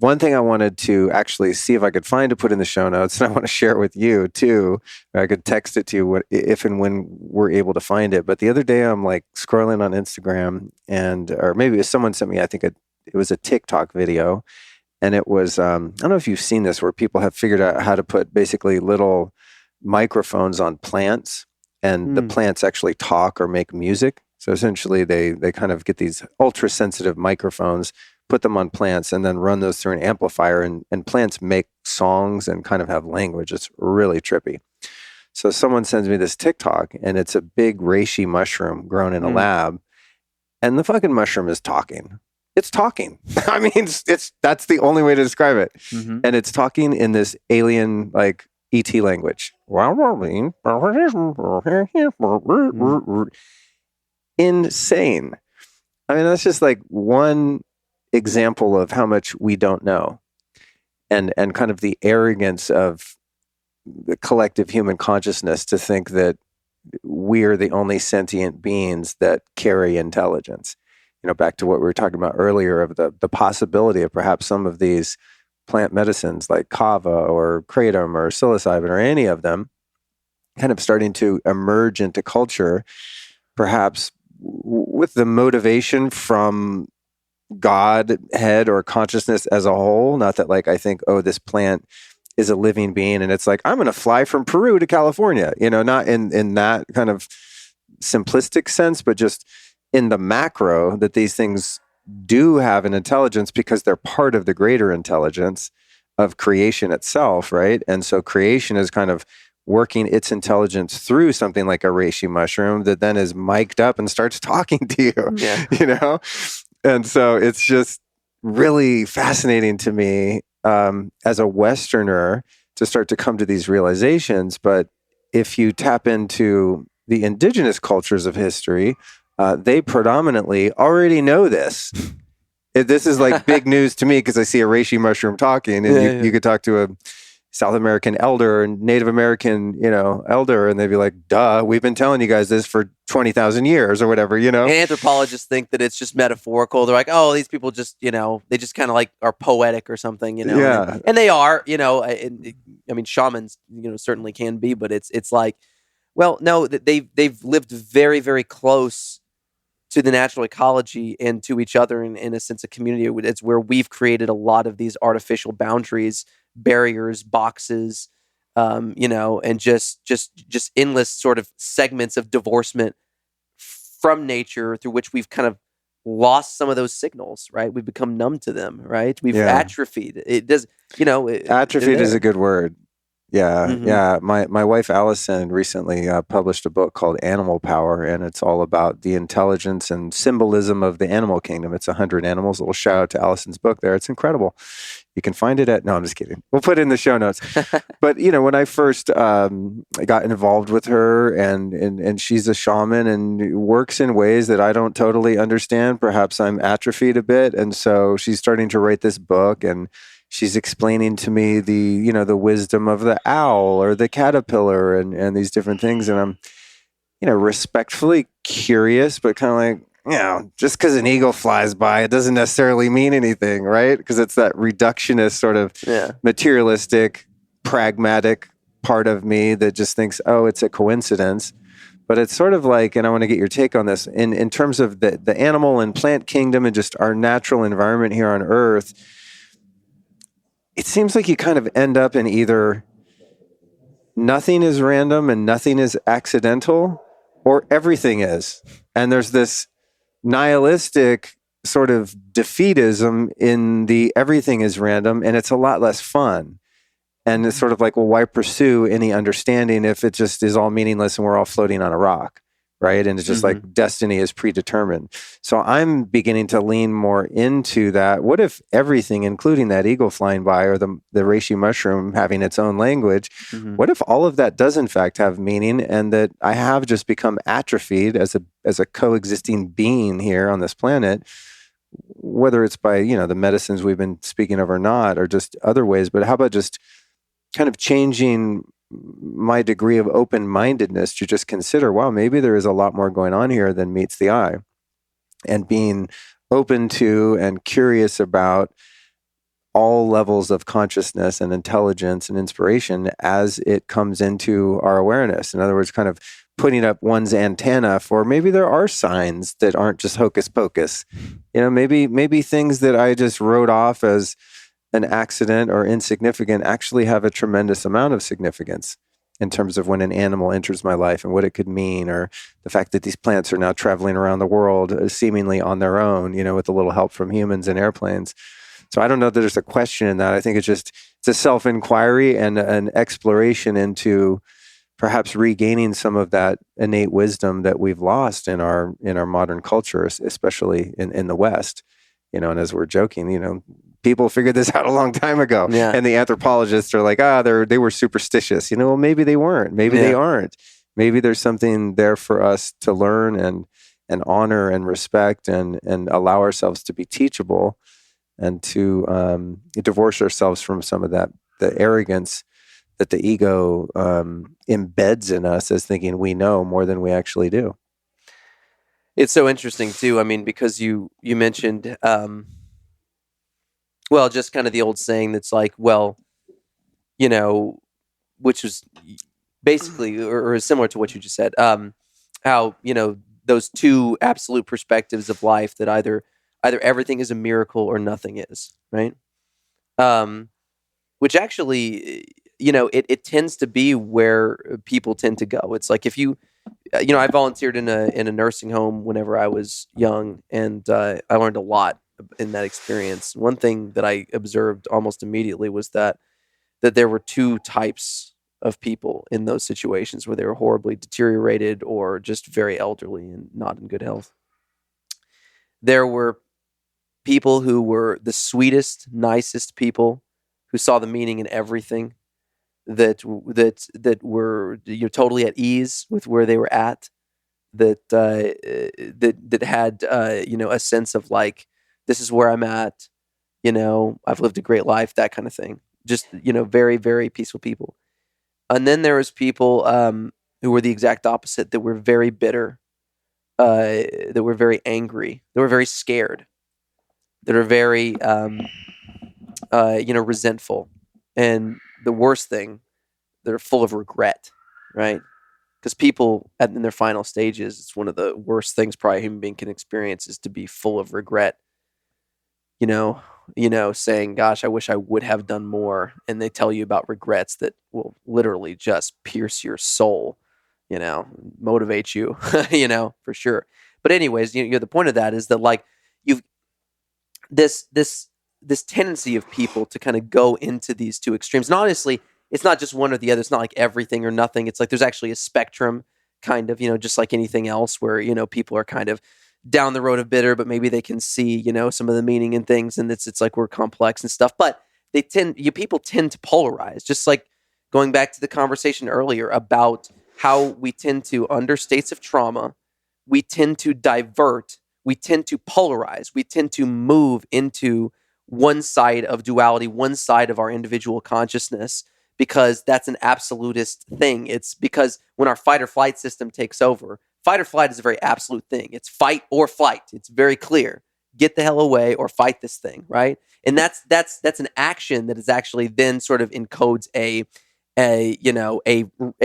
one thing I wanted to actually see if I could find to put in the show notes, and I want to share it with you too. I could text it to you if and when we're able to find it. But the other day I'm like scrolling on Instagram or maybe someone sent me, I think it was a TikTok video. And it was, I don't know if you've seen this, where people have figured out how to put basically little microphones on plants, and the plants actually talk or make music. So essentially they kind of get these ultra sensitive microphones, put them on plants, and then run those through an amplifier, and plants make songs and kind of have language. It's really trippy. So someone sends me this TikTok, and it's a big reishi mushroom grown in a lab, and the fucking mushroom is talking. It's talking. I mean, that's the only way to describe it. Mm-hmm. And it's talking in this alien, like ET language. Insane. I mean, that's just like one example of how much we don't know, and kind of the arrogance of the collective human consciousness to think that we're the only sentient beings that carry intelligence. Back to what we were talking about earlier of the possibility of perhaps some of these plant medicines like kava or kratom or psilocybin or any of them kind of starting to emerge into culture, perhaps with the motivation from God, head, or consciousness as a whole. Not that like I think, this plant is a living being and it's like, I'm going to fly from Peru to California, not in that kind of simplistic sense, but just in the macro that these things do have an intelligence because they're part of the greater intelligence of creation itself, right? And so creation is kind of working its intelligence through something like a reishi mushroom that then is mic'd up and starts talking to you, Yeah. you know? And so it's just really fascinating to me as a Westerner to start to come to these realizations. But if you tap into the indigenous cultures of history, they predominantly already know this. This is like big news to me because I see a reishi mushroom talking, and you could talk to a South American elder and Native American, elder, and they'd be like, duh, we've been telling you guys this for 20,000 years or whatever, And anthropologists think that it's just metaphorical. They're like, oh, these people just, they just kind of like are poetic or something, Yeah. and they are, I mean, shamans, certainly can be, but it's like, well, no, they've lived very, very close to the natural ecology and to each other in a sense of community. It's where we've created a lot of these artificial boundaries, barriers, boxes, and just endless sort of segments of divorcement from nature through which we've kind of lost some of those signals, right? We've become numb to them, right? We've atrophied. It does, atrophied is a good word. Yeah, Mhm. yeah. My wife Allison recently published a book called Animal Power, and it's all about the intelligence and symbolism of the animal kingdom. It's 100 animals. A little shout out to Allison's book there. It's incredible. You can find it at, no, I'm just kidding. We'll put it in the show notes. But, when I first got involved with her, and she's a shaman and works in ways that I don't totally understand. Perhaps I'm atrophied a bit. And so she's starting to write this book, and she's explaining to me the wisdom of the owl or the caterpillar and these different things. And I'm, respectfully curious, but kind of like, just because an eagle flies by, it doesn't necessarily mean anything, right? Because it's that reductionist sort of materialistic, pragmatic part of me that just thinks, oh, it's a coincidence. But it's sort of like, and I want to get your take on this, in terms of the animal and plant kingdom and just our natural environment here on Earth, it seems like you kind of end up in either nothing is random and nothing is accidental, or everything is. And there's this nihilistic sort of defeatism in the everything is random, and it's a lot less fun. And it's sort of like, well, why pursue any understanding if it just is all meaningless and we're all floating on a rock, right? And it's just like destiny is predetermined. So I'm beginning to lean more into that. What if everything, including that eagle flying by or the reishi mushroom having its own language, what if all of that does in fact have meaning, and that I have just become atrophied as a coexisting being here on this planet, whether it's by, the medicines we've been speaking of or not, or just other ways, but how about just kind of changing my degree of open-mindedness to just consider, wow, maybe there is a lot more going on here than meets the eye, and being open to and curious about all levels of consciousness and intelligence and inspiration as it comes into our awareness. In other words, kind of putting up one's antenna for maybe there are signs that aren't just hocus pocus. Maybe things that I just wrote off as an accident or insignificant actually have a tremendous amount of significance in terms of when an animal enters my life and what it could mean, or the fact that these plants are now traveling around the world seemingly on their own, with a little help from humans and airplanes. So I don't know that there's a question in that. I think it's a self-inquiry and an exploration into perhaps regaining some of that innate wisdom that we've lost in our modern culture, especially in the West. And as we're joking, people figured this out a long time ago. Yeah. And the anthropologists are like, they were superstitious. Well, maybe they weren't. Maybe they aren't. Maybe there's something there for us to learn and honor and respect and allow ourselves to be teachable, and to divorce ourselves from some of the arrogance that the ego embeds in us as thinking we know more than we actually do. It's so interesting too. I mean, because you mentioned, just kind of the old saying that's like, which was basically or is similar to what you just said. How those two absolute perspectives of life, that either everything is a miracle or nothing is, right? Which actually, it tends to be where people tend to go. It's like if you I volunteered in a nursing home whenever I was young, and I learned a lot in that experience. One thing that I observed almost immediately was that there were two types of people in those situations where they were horribly deteriorated or just very elderly and not in good health. There were people who were the sweetest, nicest people who saw the meaning in everything, that were totally at ease with where they were at, that had a sense of like, this is where I'm at, I've lived a great life, that kind of thing. Just very, very peaceful people. And then there was people who were the exact opposite, that were very bitter, that were very angry, that were very scared, that are very resentful, and the worst thing, they're full of regret, right? Because people in their final stages, it's one of the worst things probably a human being can experience, is to be full of regret. Saying, "Gosh, I wish I would have done more," and they tell you about regrets that will literally just pierce your soul, motivate you, for sure. But anyways, the point of that is that like you've this tendency of people to kind of go into these two extremes. And honestly, it's not just one or the other. It's not like everything or nothing. It's like there's actually a spectrum, kind of, just like anything else, where people are kind of down the road of bitter, but maybe they can see some of the meaning in things, and it's like we're complex and stuff. But people tend to polarize, just like going back to the conversation earlier about how we tend to, under states of trauma, we tend to divert, we tend to polarize, we tend to move into one side of duality, one side of our individual consciousness, because that's an absolutist thing. It's because when our fight or flight system takes over, fight or flight is a very absolute thing. It's fight or flight. It's very clear. Get the hell away or fight this thing, right? And that's an action that is actually then sort of encodes a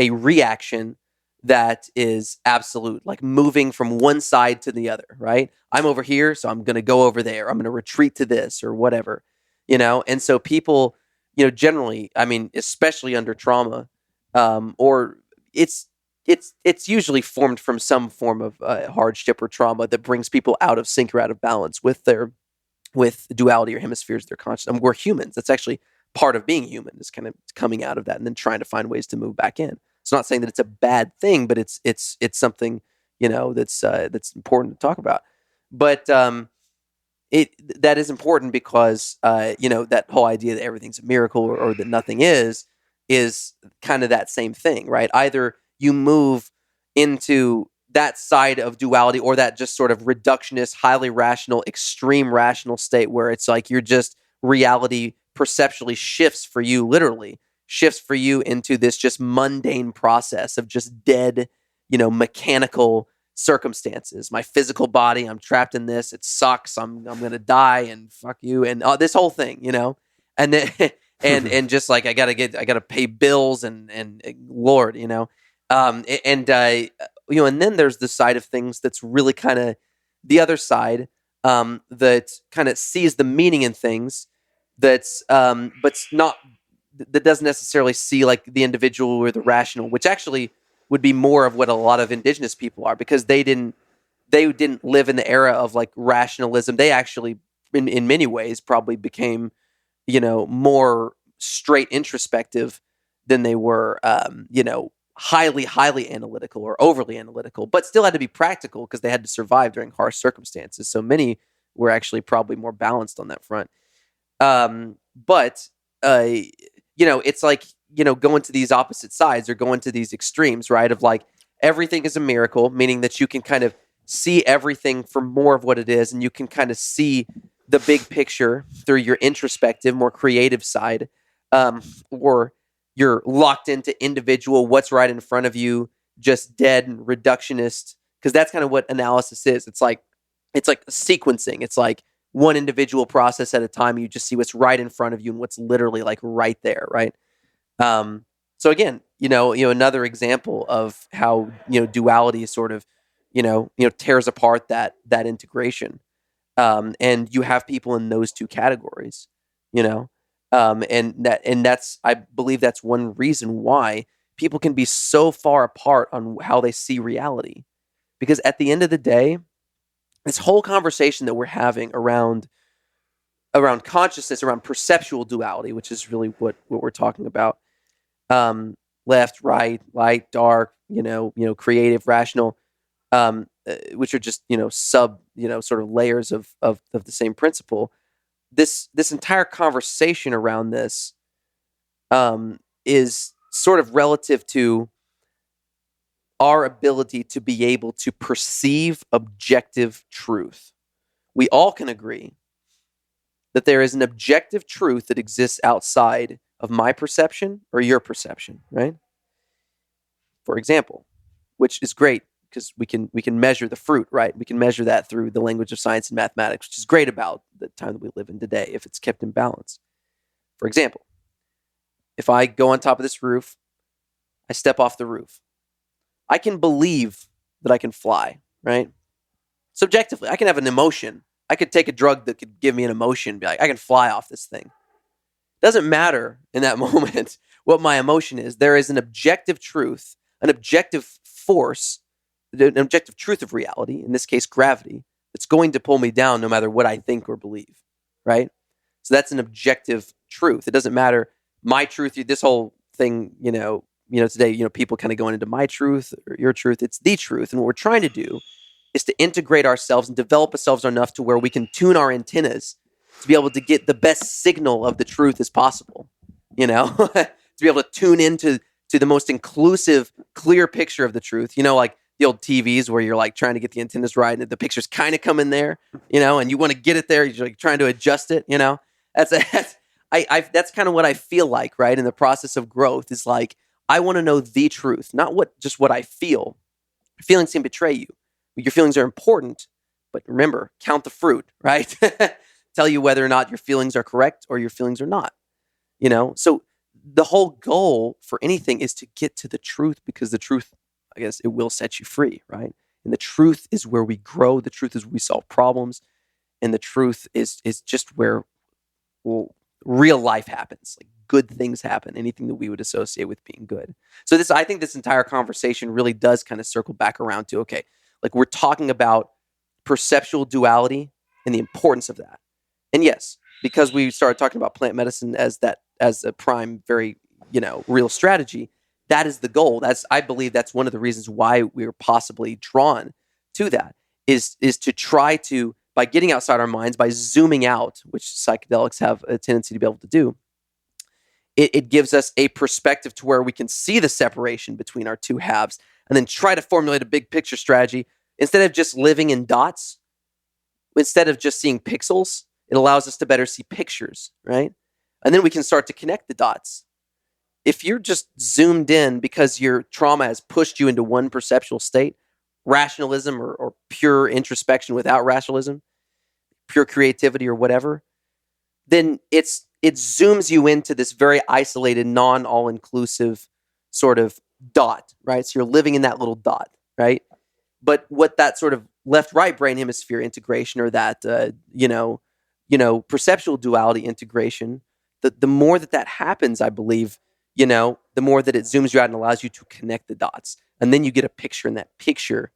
reaction that is absolute, like moving from one side to the other, right? I'm over here, so I'm going to go over there. I'm going to retreat to this or whatever, And so people, generally, I mean, especially under trauma, or it's usually formed from some form of hardship or trauma that brings people out of sync or out of balance with duality or hemispheres of their consciousness. We're humans. That's actually part of being human, is kind of coming out of that and then trying to find ways to move back in. It's not saying that it's a bad thing, but it's something that's important to talk about. But that is important because that whole idea that everything's a miracle, or that nothing is kind of that same thing, right? Either you move into that side of duality, or that just sort of reductionist, highly rational, extreme rational state where it's like you're just, reality perceptually shifts for you, literally shifts for you into this just mundane process of just dead, mechanical circumstances. My physical body, I'm trapped in this. It sucks. I'm gonna die, and fuck you, and this whole thing, and then and just like I gotta pay bills, and Lord, and then there's the side of things that's really kind of the other side, that kind of sees the meaning in things, that's but's not that doesn't necessarily see like the individual or the rational, which actually would be more of what a lot of indigenous people are, because they didn't live in the era of like rationalism. They actually, in many ways, probably became, more straight introspective than they were, highly, highly analytical or overly analytical, but still had to be practical because they had to survive during harsh circumstances. So many were actually probably more balanced on that front. But it's like, going to these opposite sides, or going to these extremes, right? Of like, everything is a miracle, meaning that you can kind of see everything for more of what it is, and you can kind of see the big picture through your introspective, more creative side, or you're locked into individual, what's right in front of you, just dead and reductionist, because that's kind of what analysis is. It's like sequencing. It's like one individual process at a time. You just see what's right in front of you and what's literally like right there, right? So again, another example of how duality sort of tears apart that integration, and you have people in those two categories, and that's, I believe that's one reason why people can be so far apart on how they see reality. Because at the end of the day, this whole conversation that we're having around consciousness, around perceptual duality, which is really what we're talking about, left, right, light, dark, creative, rational, which are just sub sort of layers of the same principle. This entire conversation around this is sort of relative to our ability to be able to perceive objective truth. We all can agree that there is an objective truth that exists outside of my perception or your perception, right? For example, which is great because we can measure the fruit, right? We can measure that through the language of science and mathematics, which is great about the time that we live in today if it's kept in balance. For example, if I go on top of this roof, I step off the roof. I can believe that I can fly, right? Subjectively, I can have an emotion. I could take a drug that could give me an emotion, be like, I can fly off this thing. Doesn't matter in that moment what my emotion is. There is an objective truth, an objective force, an objective truth of reality, in this case, gravity, that's going to pull me down no matter what I think or believe, right? So that's an objective truth. It doesn't matter my truth, this whole thing, today, people kind of going into my truth or your truth. It's the truth. And what we're trying to do is to integrate ourselves and develop ourselves enough to where we can tune our antennas to be able to get the best signal of the truth as possible, to be able to tune into the most inclusive, clear picture of the truth, like the old TVs where you're like trying to get the antennas right and the pictures kind of come in there, and you want to get it there. You're like trying to adjust it, that's kind of what I feel like, right? In the process of growth is like, I want to know the truth, not just what I feel. Feelings can betray you. Your feelings are important, but remember, count the fruit, right? Tell you whether or not your feelings are correct or your feelings are not, So the whole goal for anything is to get to the truth, because the truth, I guess, it will set you free, right? And the truth is where we grow. The truth is where we solve problems. And the truth is just where real life happens. Like good things happen, anything that we would associate with being good. So I think this entire conversation really does kind of circle back around to, okay, like we're talking about perceptual duality and the importance of that. And yes, because we started talking about plant medicine as a prime, very, real strategy, that is the goal. I believe that's one of the reasons why we were possibly drawn to that is to try to, by getting outside our minds, by zooming out, which psychedelics have a tendency to be able to do, it gives us a perspective to where we can see the separation between our two halves and then try to formulate a big picture strategy. Instead of just living in dots, instead of just seeing pixels, it allows us to better see pictures, right? And then we can start to connect the dots. If you're just zoomed in because your trauma has pushed you into one perceptual state, rationalism or pure introspection without rationalism, pure creativity or whatever, then it zooms you into this very isolated, non-all-inclusive sort of dot, right? So you're living in that little dot, right? But what that sort of left-right brain hemisphere integration, or that perceptual duality integration, the more that happens, I believe, the more that it zooms you out and allows you to connect the dots, and then you get a picture, and that picture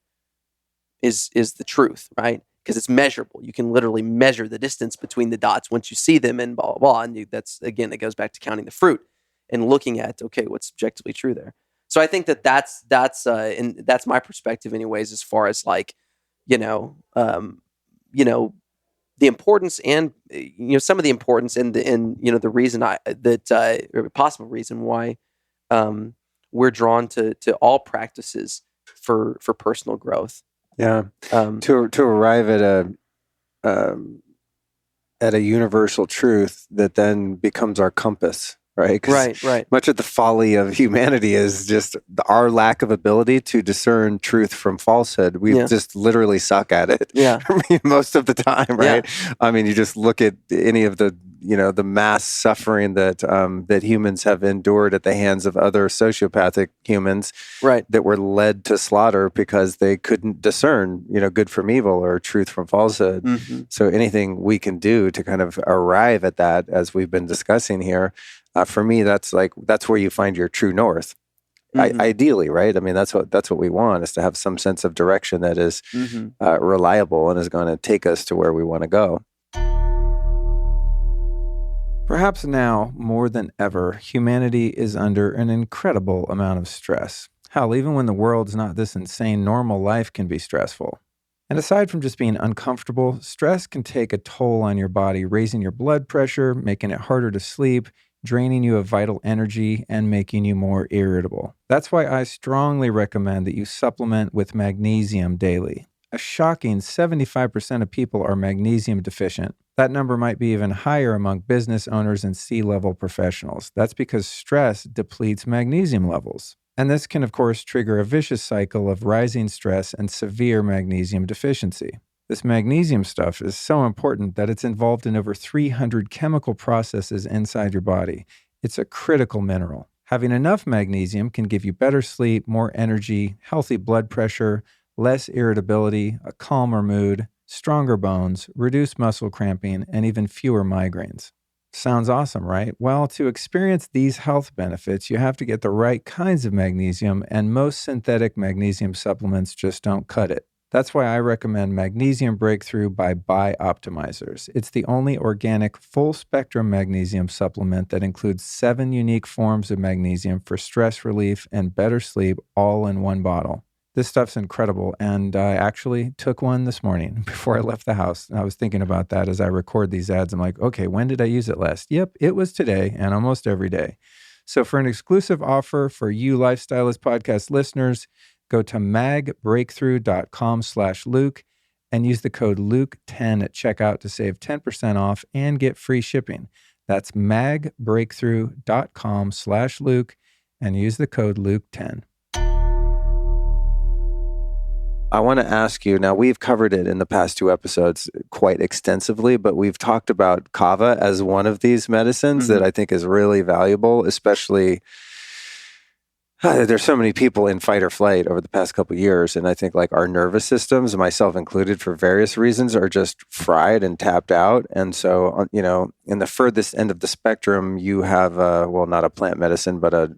is the truth, right? Because it's measurable. You can literally measure the distance between the dots once you see them, and blah, blah, blah. And that's, again, it goes back to counting the fruit and looking at, okay, what's objectively true there. So I think that's my perspective anyways, as far as like, the importance and, some of the importance and the reason or a possible reason why we're drawn to all practices for personal growth. Yeah. To arrive at a universal truth that then becomes our compass, right? Right. Much of the folly of humanity is just our lack of ability to discern truth from falsehood. We just literally suck at it. Yeah. Most of the time, right? Yeah. I mean, you just look at any of the the mass suffering that humans have endured at the hands of other sociopathic humans, right, that were led to slaughter because they couldn't discern, good from evil or truth from falsehood. Mm-hmm. So anything we can do to kind of arrive at that, as we've been discussing here, for me, that's where you find your true north. Ideally, right? I mean, that's what we want, is to have some sense of direction that is reliable and is going to take us to where we want to go. Perhaps now, more than ever, humanity is under an incredible amount of stress. Hell, even when the world's not this insane, normal life can be stressful. And aside from just being uncomfortable, stress can take a toll on your body, raising your blood pressure, making it harder to sleep, draining you of vital energy, and making you more irritable. That's why I strongly recommend that you supplement with magnesium daily. A shocking 75% of people are magnesium deficient. That number might be even higher among business owners and C-level professionals. That's because stress depletes magnesium levels. And this can, of course, trigger a vicious cycle of rising stress and severe magnesium deficiency. This magnesium stuff is so important that it's involved in over 300 chemical processes inside your body. It's a critical mineral. Having enough magnesium can give you better sleep, more energy, healthy blood pressure, less irritability, a calmer mood, stronger bones, reduced muscle cramping, and even fewer migraines. Sounds awesome, right? Well, to experience these health benefits, you have to get the right kinds of magnesium, and most synthetic magnesium supplements just don't cut it. That's why I recommend Magnesium Breakthrough by Bioptimizers. It's the only organic, full-spectrum magnesium supplement that includes 7 unique forms of magnesium for stress relief and better sleep, all in one bottle. This stuff's incredible, and I actually took one this morning before I left the house. I was thinking about that as I record these ads. I'm like, okay, when did I use it last? Yep, it was today, and almost every day. So for an exclusive offer for you Life Stylist podcast listeners, go to magbreakthrough.com/Luke and use the code Luke10 at checkout to save 10% off and get free shipping. That's magbreakthrough.com/Luke and use the code Luke10. I want to ask you, now we've covered it in the past 2 episodes quite extensively, but we've talked about kava as one of these medicines that I think is really valuable, especially there's so many people in fight or flight over the past couple of years. And I think like our nervous systems, myself included, for various reasons are just fried and tapped out. And so, in the furthest end of the spectrum, you have, not a plant medicine, but a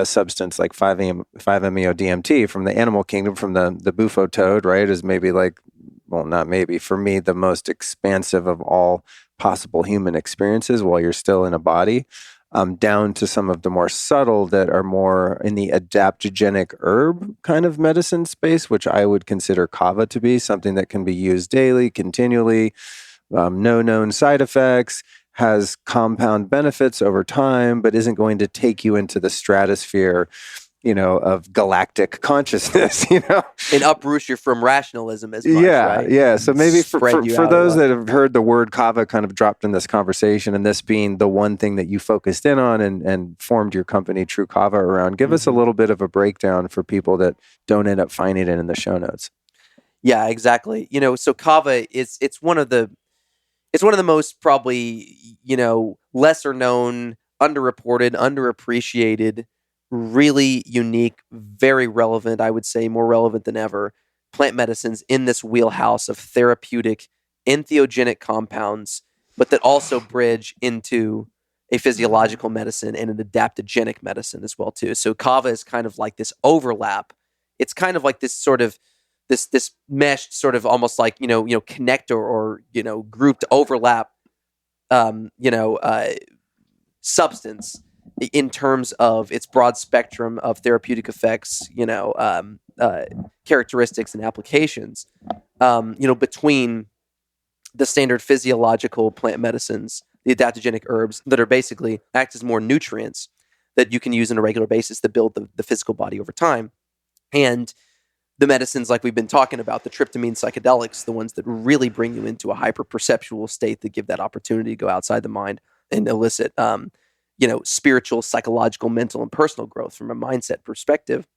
substance like 5-MeO-DMT from the animal kingdom, from the bufo toad, right, is maybe like, well, not maybe, for me, the most expansive of all possible human experiences while you're still in a body, down to some of the more subtle that are more in the adaptogenic herb kind of medicine space, which I would consider kava to be something that can be used daily, continually, no known side effects, has compound benefits over time, but isn't going to take you into the stratosphere, of galactic consciousness, And uproot you from rationalism as much, right? Yeah. So maybe for those that have heard the word kava kind of dropped in this conversation, and this being the one thing that you focused in on and formed your company, Tru Kava, around, give us a little bit of a breakdown for people that don't end up finding it in the show notes. Yeah, exactly. So kava it's one of the most probably, lesser known, underreported, underappreciated, really unique, very relevant, I would say more relevant than ever, plant medicines in this wheelhouse of therapeutic, entheogenic compounds, but that also bridge into a physiological medicine and an adaptogenic medicine as well too. So kava is kind of like this overlap. It's kind of like this sort of this meshed sort of almost like connector or grouped overlap substance in terms of its broad spectrum of therapeutic effects, characteristics and applications, between the standard physiological plant medicines, the adaptogenic herbs that are basically act as more nutrients that you can use on a regular basis to build the physical body over time, and the medicines like we've been talking about, the tryptamine psychedelics, the ones that really bring you into a hyper-perceptual state that give that opportunity to go outside the mind and elicit, spiritual, psychological, mental, and personal growth from a mindset perspective.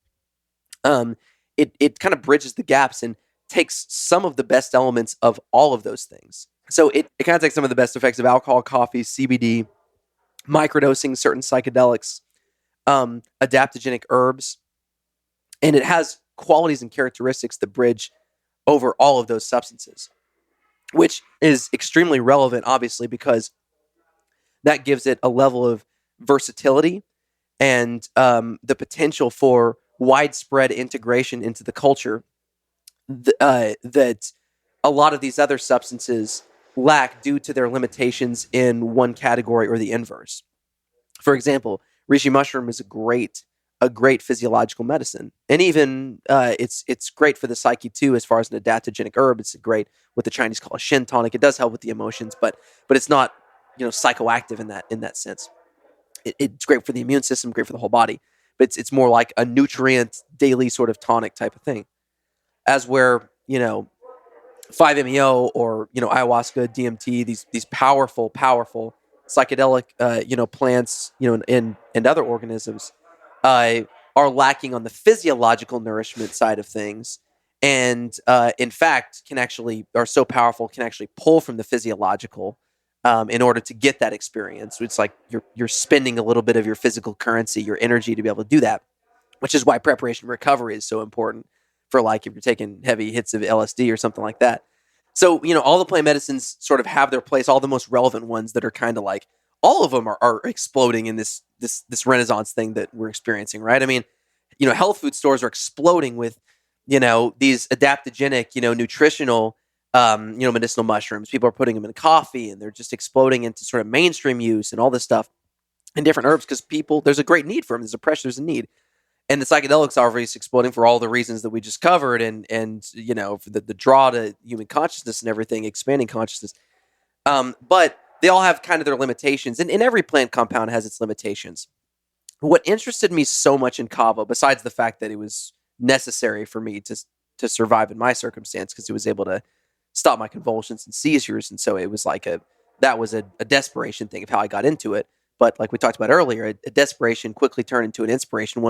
It kind of bridges the gaps and takes some of the best elements of all of those things. So it kind of takes some of the best effects of alcohol, coffee, CBD, microdosing certain psychedelics, adaptogenic herbs, and it has qualities and characteristics that bridge over all of those substances, which is extremely relevant, obviously, because that gives it a level of versatility and the potential for widespread integration into the culture that a lot of these other substances lack due to their limitations in one category or the inverse. For example, reishi mushroom is a great physiological medicine, and even it's great for the psyche too, as far as an adaptogenic herb. It's great what the Chinese call a shin tonic. It does help with the emotions, but it's not psychoactive in that sense. It's great for the immune system, great for the whole body, but it's more like a nutrient daily sort of tonic type of thing. As where 5-MeO or ayahuasca, DMT, these powerful psychedelic plants and other organisms are lacking on the physiological nourishment side of things, and in fact are so powerful, can actually pull from the physiological in order to get that experience. It's like you're spending a little bit of your physical currency, your energy, to be able to do that, which is why preparation recovery is so important for, like, if you're taking heavy hits of LSD or something like that. So, all the plant medicines sort of have their place, all the most relevant ones that are kind of like, all of them are exploding in this renaissance thing that we're experiencing, right? I mean, health food stores are exploding with, these adaptogenic, nutritional, medicinal mushrooms. People are putting them in coffee, and they're just exploding into sort of mainstream use and all this stuff and different herbs, because there's a great need for them. There's a need. And the psychedelics are obviously exploding for all the reasons that we just covered, and for the draw to human consciousness and everything, expanding consciousness. But they all have kind of their limitations, and every plant compound has its limitations. What interested me so much in kava, besides the fact that it was necessary for me to survive in my circumstance, because it was able to stop my convulsions and seizures, and so it was like a desperation thing of how I got into it. But like we talked about earlier, a desperation quickly turned into an inspiration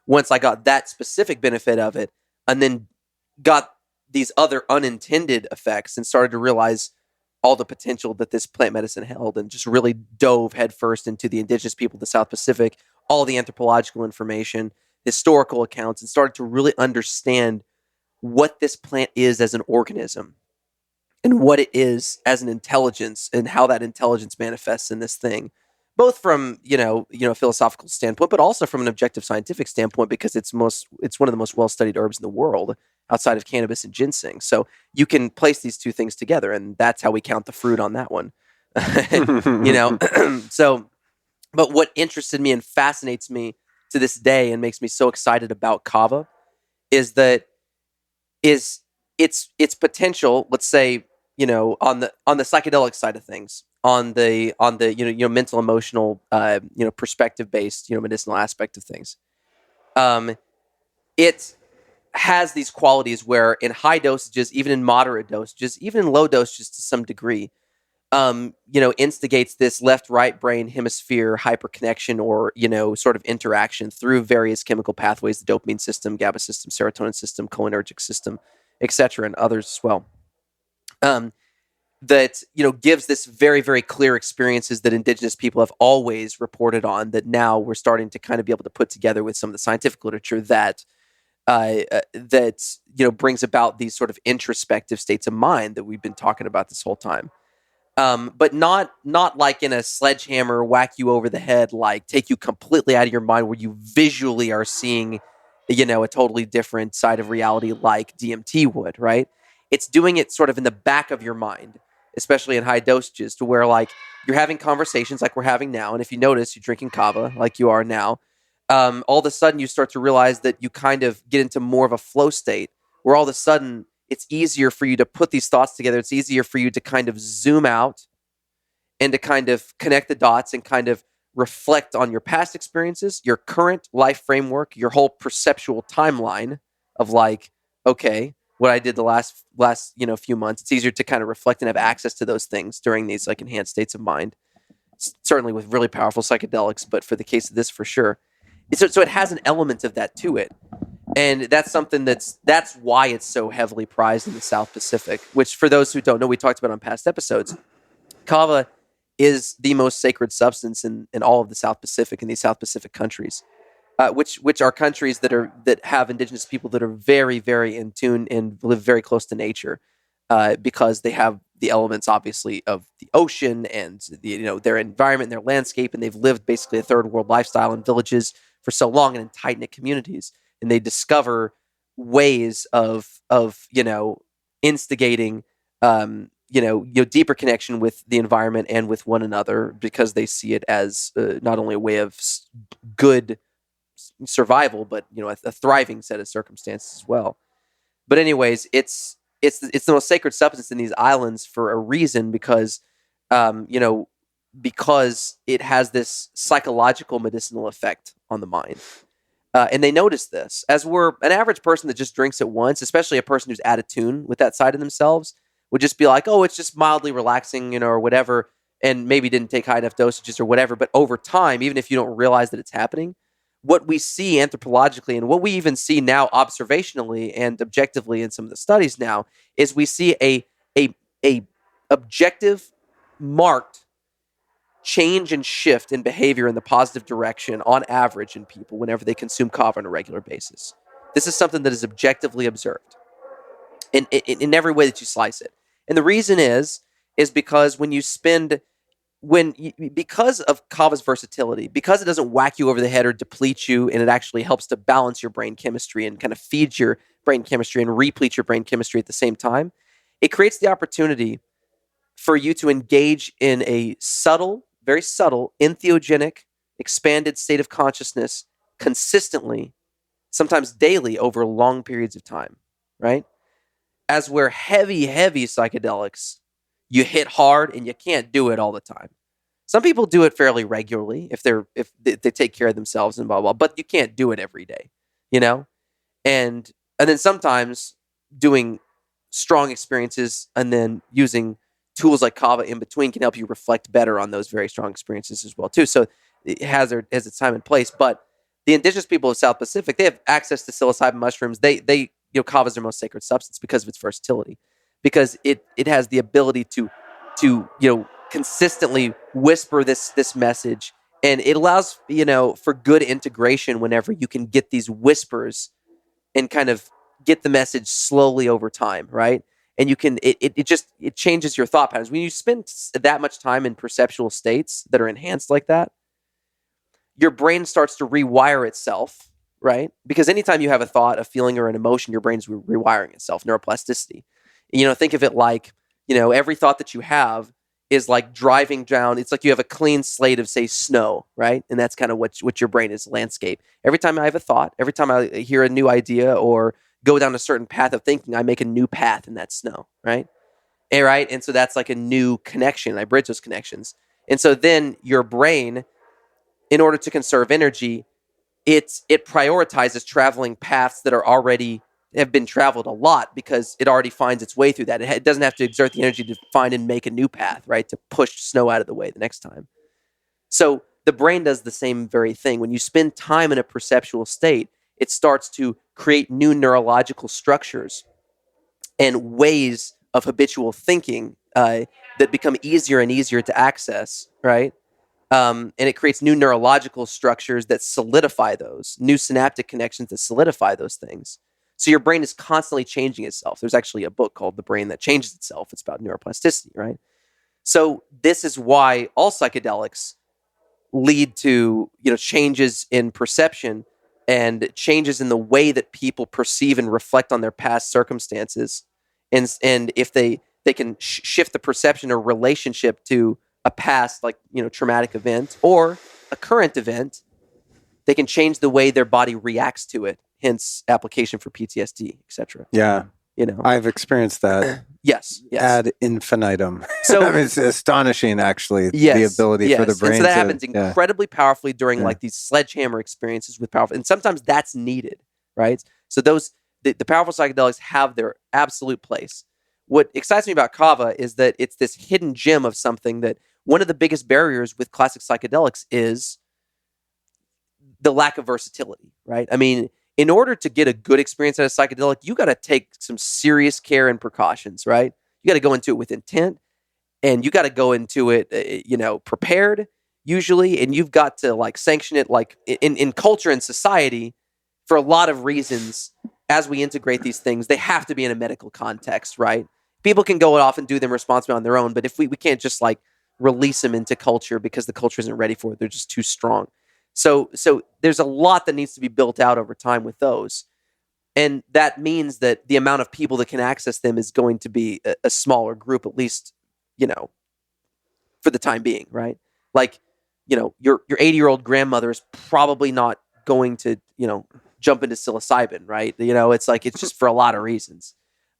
once I got that specific benefit of it, and then got these other unintended effects and started to realize all the potential that this plant medicine held, and just really dove headfirst into the indigenous people of the South Pacific, all the anthropological information, historical accounts, and started to really understand what this plant is as an organism and what it is as an intelligence, and how that intelligence manifests in this thing, both from philosophical standpoint, but also from an objective scientific standpoint, because it's one of the most well-studied herbs in the world outside of cannabis and ginseng. So you can place these two things together, and that's how we count the fruit on that one. So, but what interested me and fascinates me to this day and makes me so excited about kava is its potential. Let's say, on the psychedelic side of things, on the mental, emotional, perspective based, medicinal aspect of things. It has these qualities where in high dosages, even in moderate dosages, even in low dosages to some degree, instigates this left-right brain hemisphere hyperconnection, or, sort of interaction through various chemical pathways, the dopamine system, GABA system, serotonin system, cholinergic system, etc., and others as well. That, gives this very, very clear experiences that indigenous people have always reported on, that now we're starting to kind of be able to put together with some of the scientific literature that brings about these sort of introspective states of mind that we've been talking about this whole time. But not like in a sledgehammer, whack you over the head, like take you completely out of your mind, where you visually are seeing, a totally different side of reality like DMT would, right? It's doing it sort of in the back of your mind, especially in high dosages, to where, like, you're having conversations like we're having now. And if you notice, you're drinking kava like you are now. All of a sudden you start to realize that you kind of get into more of a flow state, where all of a sudden it's easier for you to put these thoughts together. It's easier for you to kind of zoom out and to kind of connect the dots and kind of reflect on your past experiences, your current life framework, your whole perceptual timeline of, like, okay, what I did the last few months. It's easier to kind of reflect and have access to those things during these, like, enhanced states of mind. Certainly with really powerful psychedelics, but for the case of this, for sure. So it has an element of that to it. And that's something that's why it's so heavily prized in the South Pacific, which, for those who don't know, we talked about on past episodes. Kava is the most sacred substance in all of the South Pacific, in these South Pacific countries, which are countries that have indigenous people that are very, very in tune and live very close to nature. because they have the elements, obviously, of the ocean and their environment and their landscape, and they've lived basically a third world lifestyle in villages for so long and in tight knit communities, and they discover ways of instigating deeper connection with the environment and with one another, because they see it as not only a way of good survival, but a thriving set of circumstances as well. But anyways, it's the most sacred substance in these islands for a reason, because because it has this psychological medicinal effect on the mind. And they notice this, as we're an average person that just drinks it once, especially a person who's out of tune with that side of themselves, would just be like, oh, it's just mildly relaxing, or whatever, and maybe didn't take high enough dosages or whatever. But over time, even if you don't realize that it's happening, what we see anthropologically, and what we even see now observationally and objectively in some of the studies now, is we see a objective, marked change and shift in behavior in the positive direction on average in people whenever they consume kava on a regular basis. This is something that is objectively observed in every way that you slice it. And the reason is because because of kava's versatility, because it doesn't whack you over the head or deplete you, and it actually helps to balance your brain chemistry and kind of feeds your brain chemistry and replete your brain chemistry at the same time, it creates the opportunity for you to engage in a subtle, very subtle, entheogenic, expanded state of consciousness consistently, sometimes daily, over long periods of time, right? As where heavy psychedelics, you hit hard and you can't do it all the time. Some people do it fairly regularly if they take care of themselves and blah, blah, but you can't do it every day, And then sometimes doing strong experiences and then using tools like kava in between can help you reflect better on those very strong experiences as well too. So it has its time and place. But the indigenous people of South Pacific, they have access to psilocybin mushrooms. Kava is their most sacred substance because of its versatility, because it has the ability to consistently whisper this message, and it allows for good integration whenever you can get these whispers and kind of get the message slowly over time, right? And you can it changes your thought patterns when you spend that much time in perceptual states that are enhanced like that. Your brain starts to rewire itself, right? Because anytime you have a thought, a feeling, or an emotion, your brain's rewiring itself, neuroplasticity. Think of it like, every thought that you have is like driving down. It's like you have a clean slate of, say, snow, right? And that's kind of what your brain is, landscape. Every time I have a thought, every time I hear a new idea or go down a certain path of thinking, I make a new path in that snow, right? And so that's like a new connection. I bridge those connections. And so then your brain, in order to conserve energy, it prioritizes traveling paths that have been traveled a lot, because it already finds its way through that. It doesn't have to exert the energy to find and make a new path, right? To push snow out of the way the next time. So the brain does the same very thing. When you spend time in a perceptual state, it starts to create new neurological structures and ways of habitual thinking that become easier and easier to access, right? And it creates new neurological structures that solidify those, new synaptic connections that solidify those things. So your brain is constantly changing itself. There's actually a book called The Brain That Changes Itself. It's about neuroplasticity, right? So this is why all psychedelics lead to changes in perception and changes in the way that people perceive and reflect on their past circumstances. And if they can shift the perception or relationship to a past, traumatic event or a current event, they can change the way their body reacts to it. Hence, application for PTSD, etc. Yeah, I've experienced that. Yes. Ad infinitum. So it's astonishing, actually. The ability for the brain. And so that happens incredibly powerfully during these sledgehammer experiences with powerful, and sometimes that's needed, right? So the powerful psychedelics have their absolute place. What excites me about kava is that it's this hidden gem of something that one of the biggest barriers with classic psychedelics is the lack of versatility, right? I mean, in order to get a good experience out of psychedelic, you got to take some serious care and precautions, right? You got to go into it with intent, and you got to go into it, prepared usually, and you've got to sanction it in culture and society for a lot of reasons. As we integrate these things, they have to be in a medical context, right? people can go off and do them responsibly on their own, but if we can't just like release them into culture because the culture isn't ready for it. They're just too strong. So there's a lot that needs to be built out over time with those. And that means that the amount of people that can access them is going to be a smaller group, at least, for the time being, right? Like, your 80-year-old grandmother is probably not going to, jump into psilocybin, right? It's like, it's just for a lot of reasons.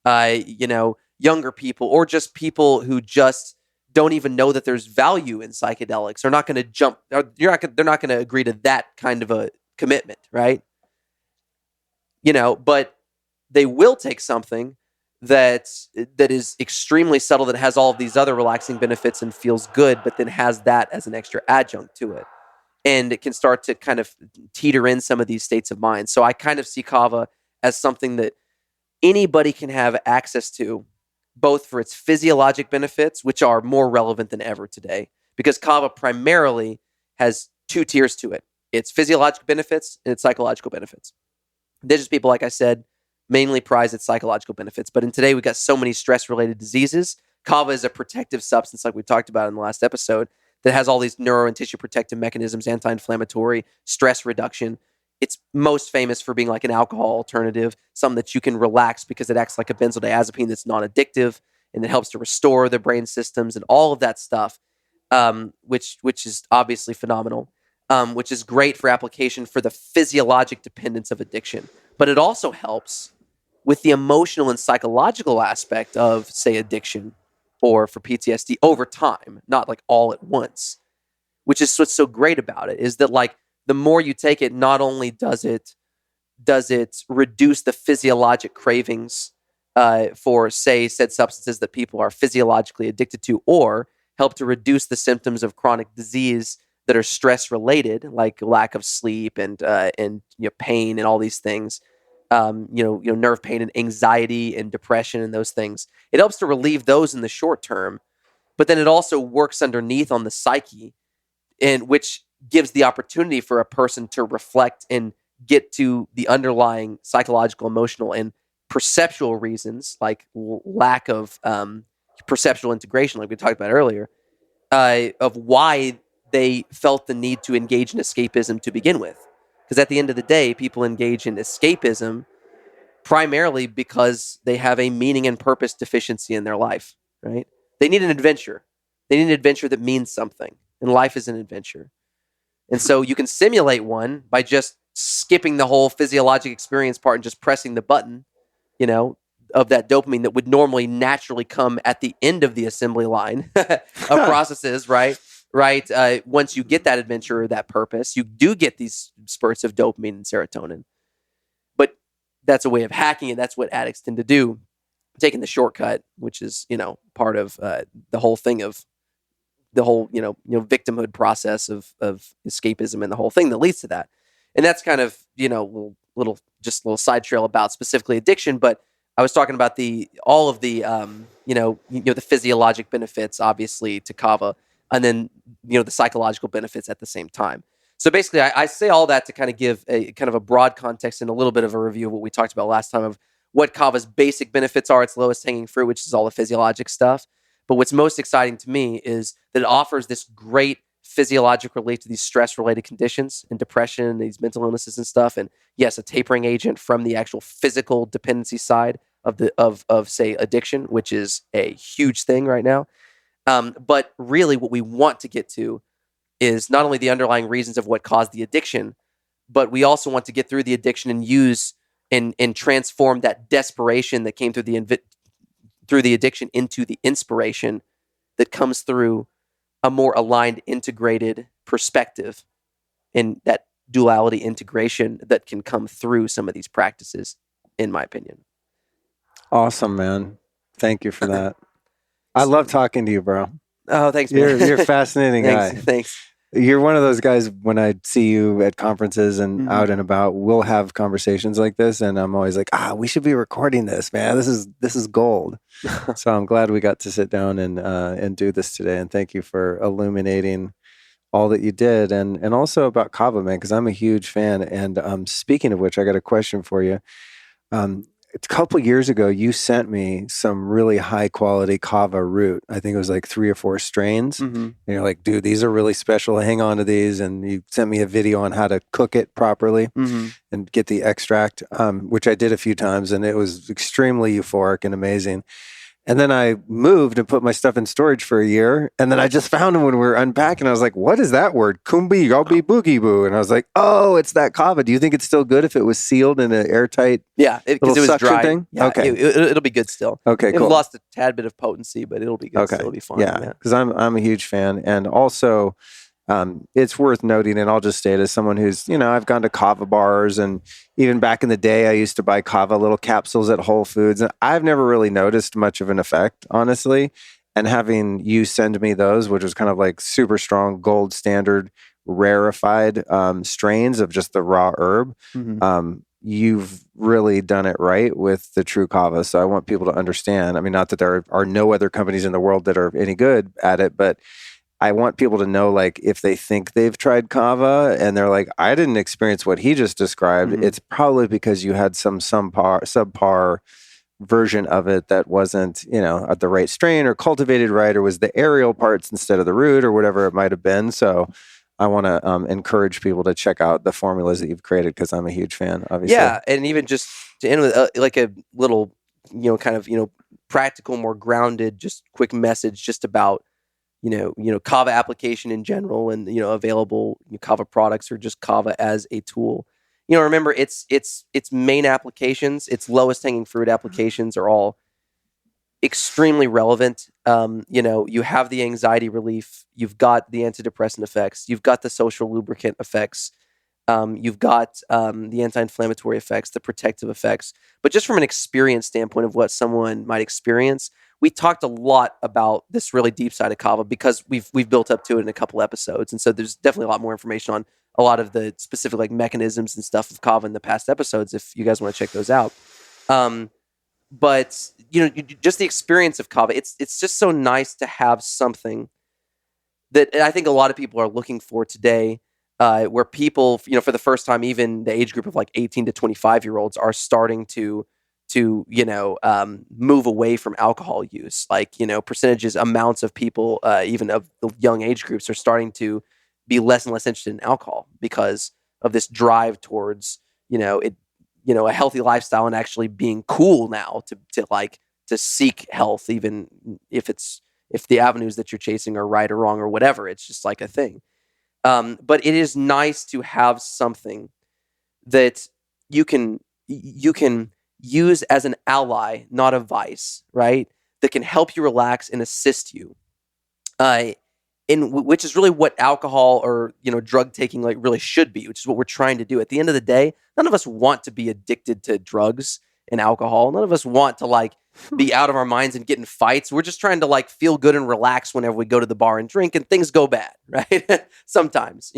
Younger people or just people who just don't even know that there's value in psychedelics are not going to jump. They're not going to agree to that kind of a commitment, right? But they will take something that is extremely subtle, that has all of these other relaxing benefits and feels good, but then has that as an extra adjunct to it. And it can start to kind of teeter in some of these states of mind. So I kind of see kava as something that anybody can have access to, both for its physiologic benefits, which are more relevant than ever today, because kava primarily has two tiers to it. It's physiologic benefits and its psychological benefits. Indigenous people, like I said, mainly prize its psychological benefits. But in today, we've got so many stress-related diseases. Kava is a protective substance, like we talked about in the last episode, that has all these neuro and tissue protective mechanisms, anti-inflammatory, stress reduction. It's most famous for being like an alcohol alternative, something that you can relax because it acts like a benzodiazepine that's non-addictive, and it helps to restore the brain systems and all of that stuff, which is obviously phenomenal. Which is great for application for the physiologic dependence of addiction. But it also helps with the emotional and psychological aspect of, say, addiction or for PTSD over time, not like all at once, which is what's so great about it, is that like the more you take it, not only does it reduce the physiologic cravings for, say, said substances that people are physiologically addicted to, or help to reduce the symptoms of chronic disease that are stress related, like lack of sleep and pain and all these things, nerve pain and anxiety and depression and those things. It helps to relieve those in the short term, but then it also works underneath on the psyche, and which gives the opportunity for a person to reflect and get to the underlying psychological, emotional, and perceptual reasons, like lack of perceptual integration, like we talked about earlier, of why they felt the need to engage in escapism to begin with. Because at the end of the day, people engage in escapism primarily because they have a meaning and purpose deficiency in their life, right? They need an adventure. They need an adventure that means something. And life is an adventure. And so you can simulate one by just skipping the whole physiologic experience part and just pressing the button, of that dopamine that would normally naturally come at the end of the assembly line of processes, right? Right. Once you get that adventure or that purpose, you do get these spurts of dopamine and serotonin. But that's a way of hacking it. That's what addicts tend to do, taking the shortcut, which is, part of the whole thing of the whole, victimhood process of escapism and the whole thing that leads to that. And that's kind of, little side trail about specifically addiction. But I was talking about all of the, the physiologic benefits, obviously, to kava, and then, the psychological benefits at the same time. So basically, I say all that to kind of give a kind of a broad context and a little bit of a review of what we talked about last time of what kava's basic benefits are, its lowest hanging fruit, which is all the physiologic stuff. But what's most exciting to me is that it offers this great physiologic relief to these stress-related conditions and depression and these mental illnesses and stuff. And yes, a tapering agent from the actual physical dependency side of say addiction, which is a huge thing right now. But really what we want to get to is not only the underlying reasons of what caused the addiction, but we also want to get through the addiction and use and transform that desperation that came through the addiction into the inspiration that comes through a more aligned, integrated perspective, and that duality integration that can come through some of these practices, in my opinion. Awesome, man. Thank you for that. I love talking to you, bro. Oh, thanks, man. You're a fascinating guy. Thanks. You're one of those guys when I see you at conferences and out and about, we'll have conversations like this. And I'm always like, we should be recording this, man. This is gold. So I'm glad we got to sit down and do this today. And thank you for illuminating all that you did. And also about kava, man, because I'm a huge fan. And speaking of which, I got a question for you. a couple years ago, you sent me some really high quality kava root. I think it was like 3 or 4 strains. Mm-hmm. And you're like, dude, these are really special. Hang on to these. And you sent me a video on how to cook it properly Mm-hmm. and get the extract, which I did a few times. And it was extremely euphoric and amazing. And then I moved and put my stuff in storage for a year. And then I just found them when we were unpacking. I was like, what is that word? Kumbi, yobi, boogie boo. And I was like, oh, it's that kava. Do you think it's still good if it was sealed in an airtight because it was suction dry. thing? Yeah, Okay. It'll be good still. Okay, It cool. lost a tad bit of potency, but it'll be good Okay. still. It'll be fine. Yeah, because I'm a huge fan. And also, it's worth noting, and I'll just state as someone who's, I've gone to kava bars, and even back in the day, I used to buy kava little capsules at Whole Foods, and I've never really noticed much of an effect, honestly. And having you send me those, which was kind of like super strong, gold standard, rarefied strains of just the raw herb, Mm-hmm. You've really done it right with the Tru Kava. So I want people to understand. I mean, not that there are no other companies in the world that are any good at it, but I want people to know, like, if they think they've tried kava and they're like, I didn't experience what he just described, Mm-hmm. it's probably because you had some subpar version of it that wasn't, at the right strain or cultivated right, or was the aerial parts instead of the root or whatever it might have been. So I want to encourage people to check out the formulas that you've created, because I'm a huge fan, obviously. Yeah, and even just to end with like a little, kind of, practical, more grounded, just quick message just about, kava application in general, and available kava products, or just kava as a tool. Remember, its main applications, its lowest hanging fruit applications are all extremely relevant. You have the anxiety relief, you've got the antidepressant effects, you've got the social lubricant effects, you've got the anti-inflammatory effects, the protective effects. But just from an experience standpoint of what someone might experience, we talked a lot about this really deep side of kava because we've built up to it in a couple episodes, and so there's definitely a lot more information on a lot of the specific like mechanisms and stuff of kava in the past episodes if you guys want to check those out. But just the experience of kava, it's just so nice to have something that I think a lot of people are looking for today, where people, for the first time, even the age group of like 18 to 25-year-olds are starting to move away from alcohol use. Like, percentages, amounts of people, even of the young age groups, are starting to be less and less interested in alcohol because of this drive towards, a healthy lifestyle and actually being cool now to seek health, even if the avenues that you're chasing are right or wrong or whatever. It's just like a thing. But it is nice to have something that you can use as an ally, not a vice, right? That can help you relax and assist you. Which is really what alcohol or drug taking like really should be, which is what we're trying to do. At the end of the day, none of us want to be addicted to drugs and alcohol. None of us want to like be out of our minds and get in fights. We're just trying to like feel good and relax whenever we go to the bar and drink, and things go bad, right? Sometimes,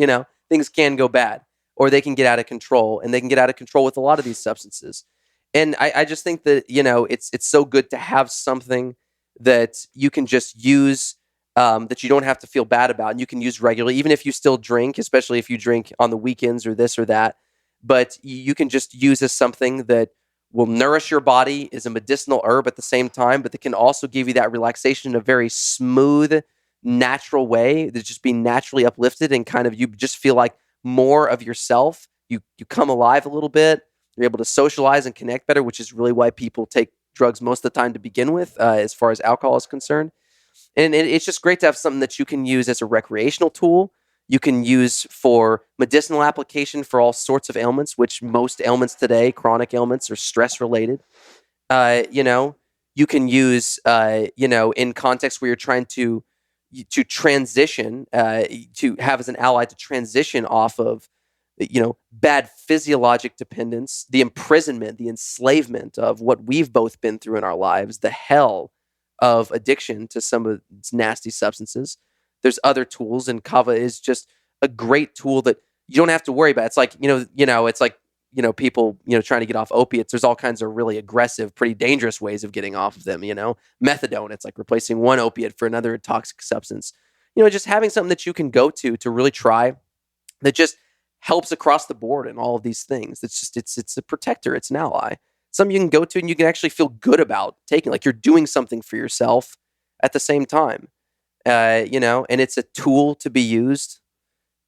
things can go bad, or they can get out of control, and they can get out of control with a lot of these substances. And I just think that, it's so good to have something that you can just use, that you don't have to feel bad about, and you can use regularly, even if you still drink, especially if you drink on the weekends or this or that. But you can just use as something that will nourish your body, is a medicinal herb at the same time, but that can also give you that relaxation in a very smooth, natural way, that just be naturally uplifted, and kind of you just feel like more of yourself. You come alive a little bit. You're able to socialize and connect better, which is really why people take drugs most of the time to begin with, as far as alcohol is concerned. And it's just great to have something that you can use as a recreational tool. You can use for medicinal application for all sorts of ailments, which most ailments today, chronic ailments, are stress related. You can use, in context where you're trying to transition, to have as an ally to transition off of, bad physiologic dependence, the imprisonment, the enslavement of what we've both been through in our lives, the hell of addiction to some of its nasty substances. There's other tools, and kava is just a great tool that you don't have to worry about. It's like, it's like, people, trying to get off opiates. There's all kinds of really aggressive, pretty dangerous ways of getting off of them. Methadone, it's like replacing one opiate for another toxic substance. Just having something that you can go to really try, that just helps across the board in all of these things. It's just, it's a protector. It's an ally. some you can go to and you can actually feel good about taking, like you're doing something for yourself at the same time, and it's a tool to be used.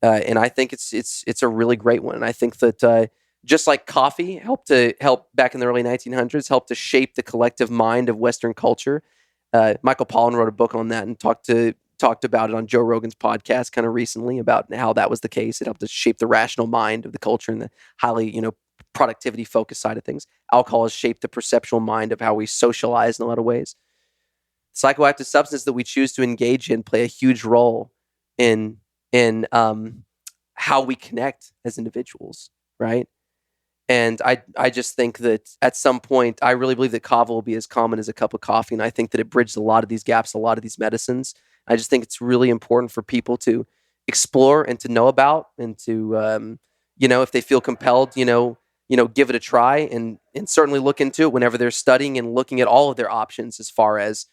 And I think it's a really great one. And I think that just like coffee helped back in the early 1900s, helped to shape the collective mind of Western culture. Michael Pollan wrote a book on that and talked about it on Joe Rogan's podcast kind of recently about how that was the case. It helped to shape the rational mind of the culture and the highly, productivity focused side of things. Alcohol has shaped the perceptual mind of how we socialize in a lot of ways. Psychoactive substances that we choose to engage in play a huge role in how we connect as individuals, right? And I just think that at some point, I really believe that kava will be as common as a cup of coffee. And I think that it bridges a lot of these gaps, a lot of these medicines. I just think it's really important for people to explore and to know about and to, if they feel compelled, give it a try and certainly look into it whenever they're studying and looking at all of their options as far as,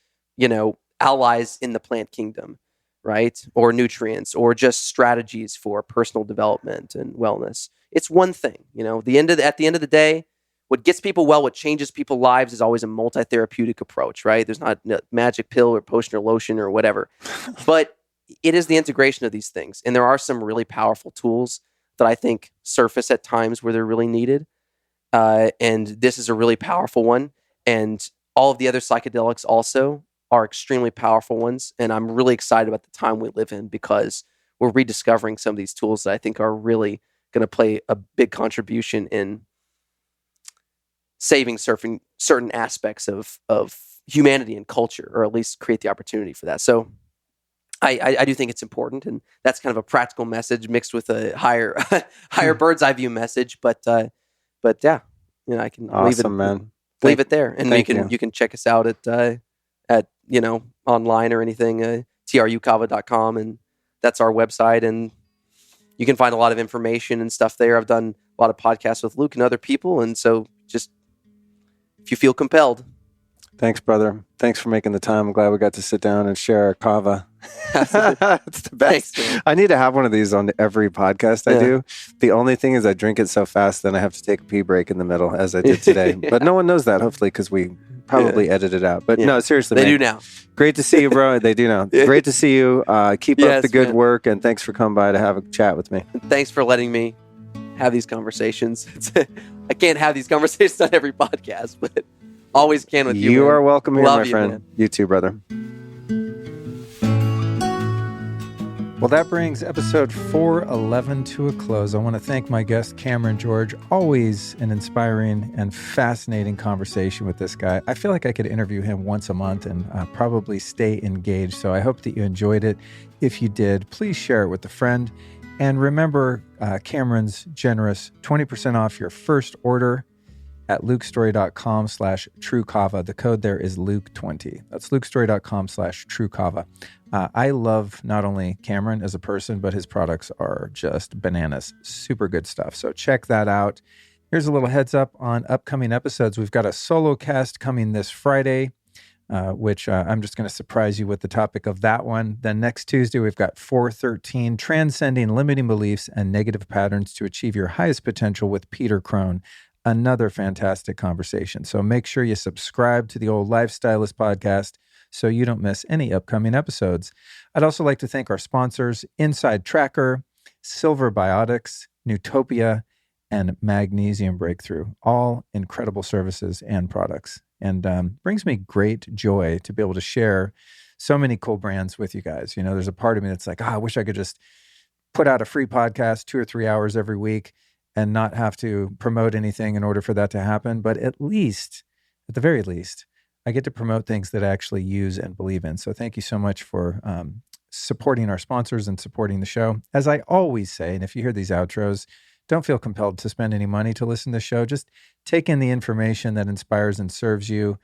allies in the plant kingdom, right? Or nutrients or just strategies for personal development and wellness. It's one thing, at the end of the day, what gets people well, what changes people's lives is always a multi-therapeutic approach, right? There's not a magic pill or potion or lotion or whatever, but it is the integration of these things. And there are some really powerful tools that I think surface at times where they're really needed. And this is a really powerful one. And all of the other psychedelics also are extremely powerful ones. And I'm really excited about the time we live in because we're rediscovering some of these tools that I think are really going to play a big contribution in saving certain aspects of humanity and culture, or at least create the opportunity for that. So I do think it's important, and that's kind of a practical message mixed with a higher bird's eye view message. But yeah, I can leave it there, and you can check us out at online or anything, trukava.com, and that's our website, and you can find a lot of information and stuff there. I've done a lot of podcasts with Luke and other people, and so just if you feel compelled. Thanks, brother. Thanks for making the time. I'm glad we got to sit down and share our kava. It's the best. Thanks, I need to have one of these on every podcast I do. The only thing is I drink it so fast, then I have to take a pee break in the middle, as I did today. But no one knows that, hopefully, because we probably edit it out. But no, seriously, they do now. Great to see you, bro. They do now. Great to see you. Keep up the good work, and thanks for coming by to have a chat with me. Thanks for letting me have these conversations. I can't have these conversations on every podcast, but always can with you. You man. Are welcome here, my friend. Man. You too, brother. Well, that brings episode 411 to a close. I want to thank my guest, Cameron George. Always an inspiring and fascinating conversation with this guy. I feel like I could interview him once a month and probably stay engaged. So I hope that you enjoyed it. If you did, please share it with a friend. And remember, Cameron's generous 20% off your first order at lukestory.com/Tru Kava. The code there is Luke20. That's lukestory.com/Tru Kava. I love not only Cameron as a person, but his products are just bananas. Super good stuff. So check that out. Here's a little heads up on upcoming episodes. We've got a solo cast coming this Friday, which I'm just going to surprise you with the topic of that one. Then next Tuesday, we've got 413, Transcending Limiting Beliefs and Negative Patterns to Achieve Your Highest Potential with Peter Crone. Another fantastic conversation. So make sure you subscribe to the old Life Stylist podcast so you don't miss any upcoming episodes. I'd also like to thank our sponsors, Inside Tracker, Silver Biotics, Newtopia, and Magnesium Breakthrough. All incredible services and products. And brings me great joy to be able to share so many cool brands with you guys. There's a part of me that's like, I wish I could just put out a free podcast 2 or 3 hours every week and not have to promote anything in order for that to happen. But at the very least, I get to promote things that I actually use and believe in. So thank you so much for supporting our sponsors and supporting the show. As I always say, and if you hear these outros, don't feel compelled to spend any money to listen to the show. Just take in the information that inspires and serves you.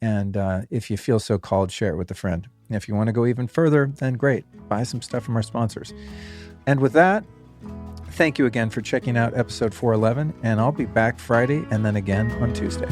And if you feel so called, share it with a friend. And if you want to go even further, then great. Buy some stuff from our sponsors. And with that, thank you again for checking out episode 411, and I'll be back Friday and then again on Tuesday.